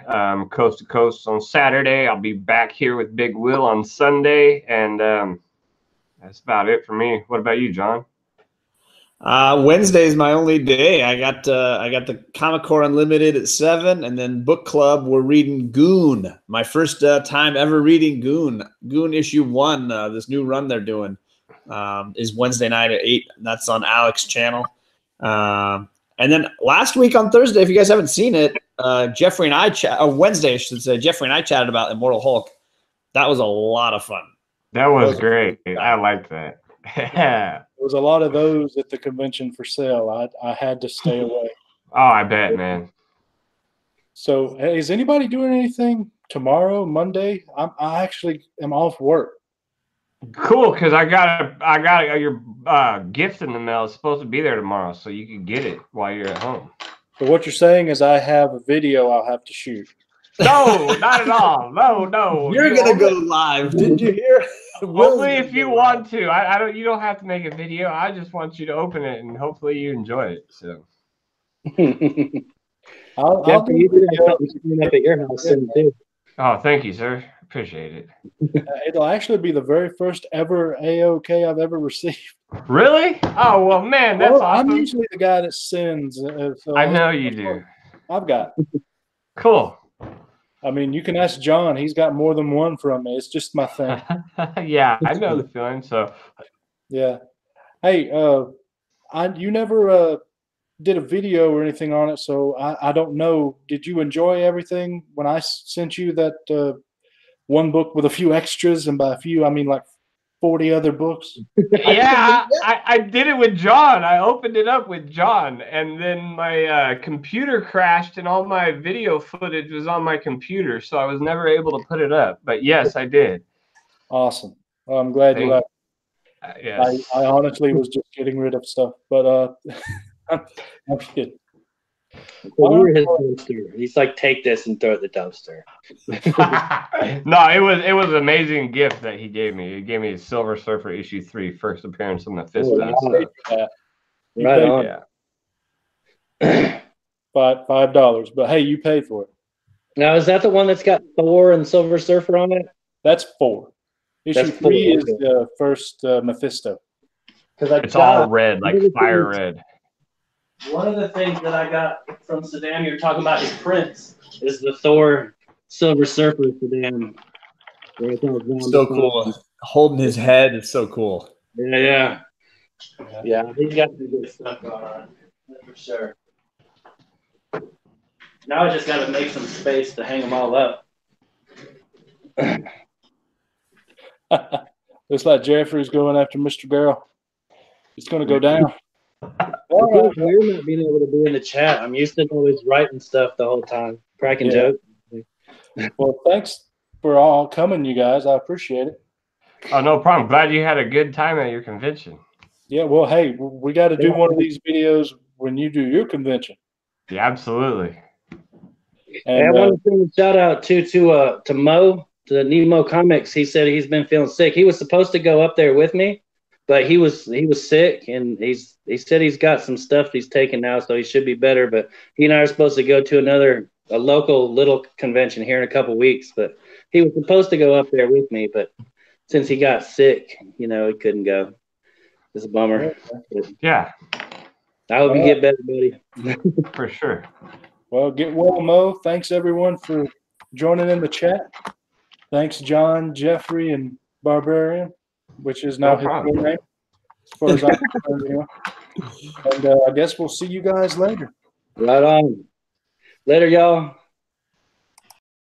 coast to coast on Saturday. I'll be back here with Big Will on Sunday, and that's about it for me. What about you, John? Wednesday is my only day. I got the KomiKHAN Unlimited at 7, and then book club. We're reading Goon. My first time ever reading Goon. Goon issue 1. This new run they're doing is Wednesday night at 8. That's on Alex's channel. And then last week on Thursday, if you guys haven't seen it, Jeffrey and I Wednesday, I should say, Jeffrey and I chatted about Immortal Hulk. That was a lot of fun. That was great. I liked that. There was a lot of those at the convention for sale. I had to stay away. Oh, I bet, man. So, hey, is anybody doing anything tomorrow, Monday? I actually am off work. Cool, because I got your gift in the mail. It's supposed to be there tomorrow, so you can get it while you're at home. So what you're saying is I have a video I'll have to shoot. No, not at all. No. You're gonna go live. Did you hear? Only if you want to. I don't. You don't have to make a video. I just want you to open it, and hopefully you enjoy it. So. I'll do you up at your house soon too. Oh, thank you, sir. Appreciate it. It'll actually be the very first ever AOK I've ever received. Really? Oh well, man, that's awesome. I'm usually the guy that sends. So I know you do. I've got. Cool. I mean, you can ask John. He's got more than one from me. It's just my thing. Yeah, I know the feeling. So, yeah. Hey, you never did a video or anything on it, so I don't know. Did you enjoy everything when I sent you that one book with a few extras? And by a few, I mean like 40 other books. Yeah, I did it with John. I opened it up with John, and then my computer crashed, and all my video footage was on my computer, so I was never able to put it up. But yes, I did. Awesome. Well, I'm glad you liked it. Yes. I honestly was just getting rid of stuff, but I'm kidding. We're his dumpster. He's like, take this and throw it in the dumpster. No, it was an amazing gift that he gave me. He gave me a Silver Surfer issue 3, first appearance on the Fist. Right on. Yeah. $5, but hey, you paid for it. Now, is that the one that's got Thor and Silver Surfer on it? That's 4. Issue 3 is the first Mephisto. It's all red, like fire red. One of the things that I got from Saddam, you're talking about his prints, is the Thor Silver Surfer Saddam. So cool. Holding his head is so cool. Yeah. He's got some good stuff going on, for sure. Now I just got to make some space to hang them all up. Looks like Jeffrey's going after Mr. Garrell. It's going to go down. All right. We're not being able to be in the chat. I'm used to always writing stuff the whole time, cracking jokes. Well, thanks for all coming, you guys. I appreciate it. Oh, no problem. Glad you had a good time at your convention. Yeah, well, hey, we got to do one of these videos when you do your convention. Yeah, absolutely. And I want to send a shout out to Mo, to Nemo Comics. He said he's been feeling sick. He was supposed to go up there with me, but he was sick, and he said he's got some stuff he's taking now, so he should be better. But he and I are supposed to go to a local little convention here in a couple weeks. But he was supposed to go up there with me, but since he got sick, he couldn't go. It's a bummer. Yeah. I hope you get better, buddy. For sure. Well, get well, Mo. Thanks, everyone, for joining in the chat. Thanks, John, Jeffrey, and Barbarian, which is now his full name, as far as I'm concerned. And I guess we'll see you guys later. Right on. Later, y'all.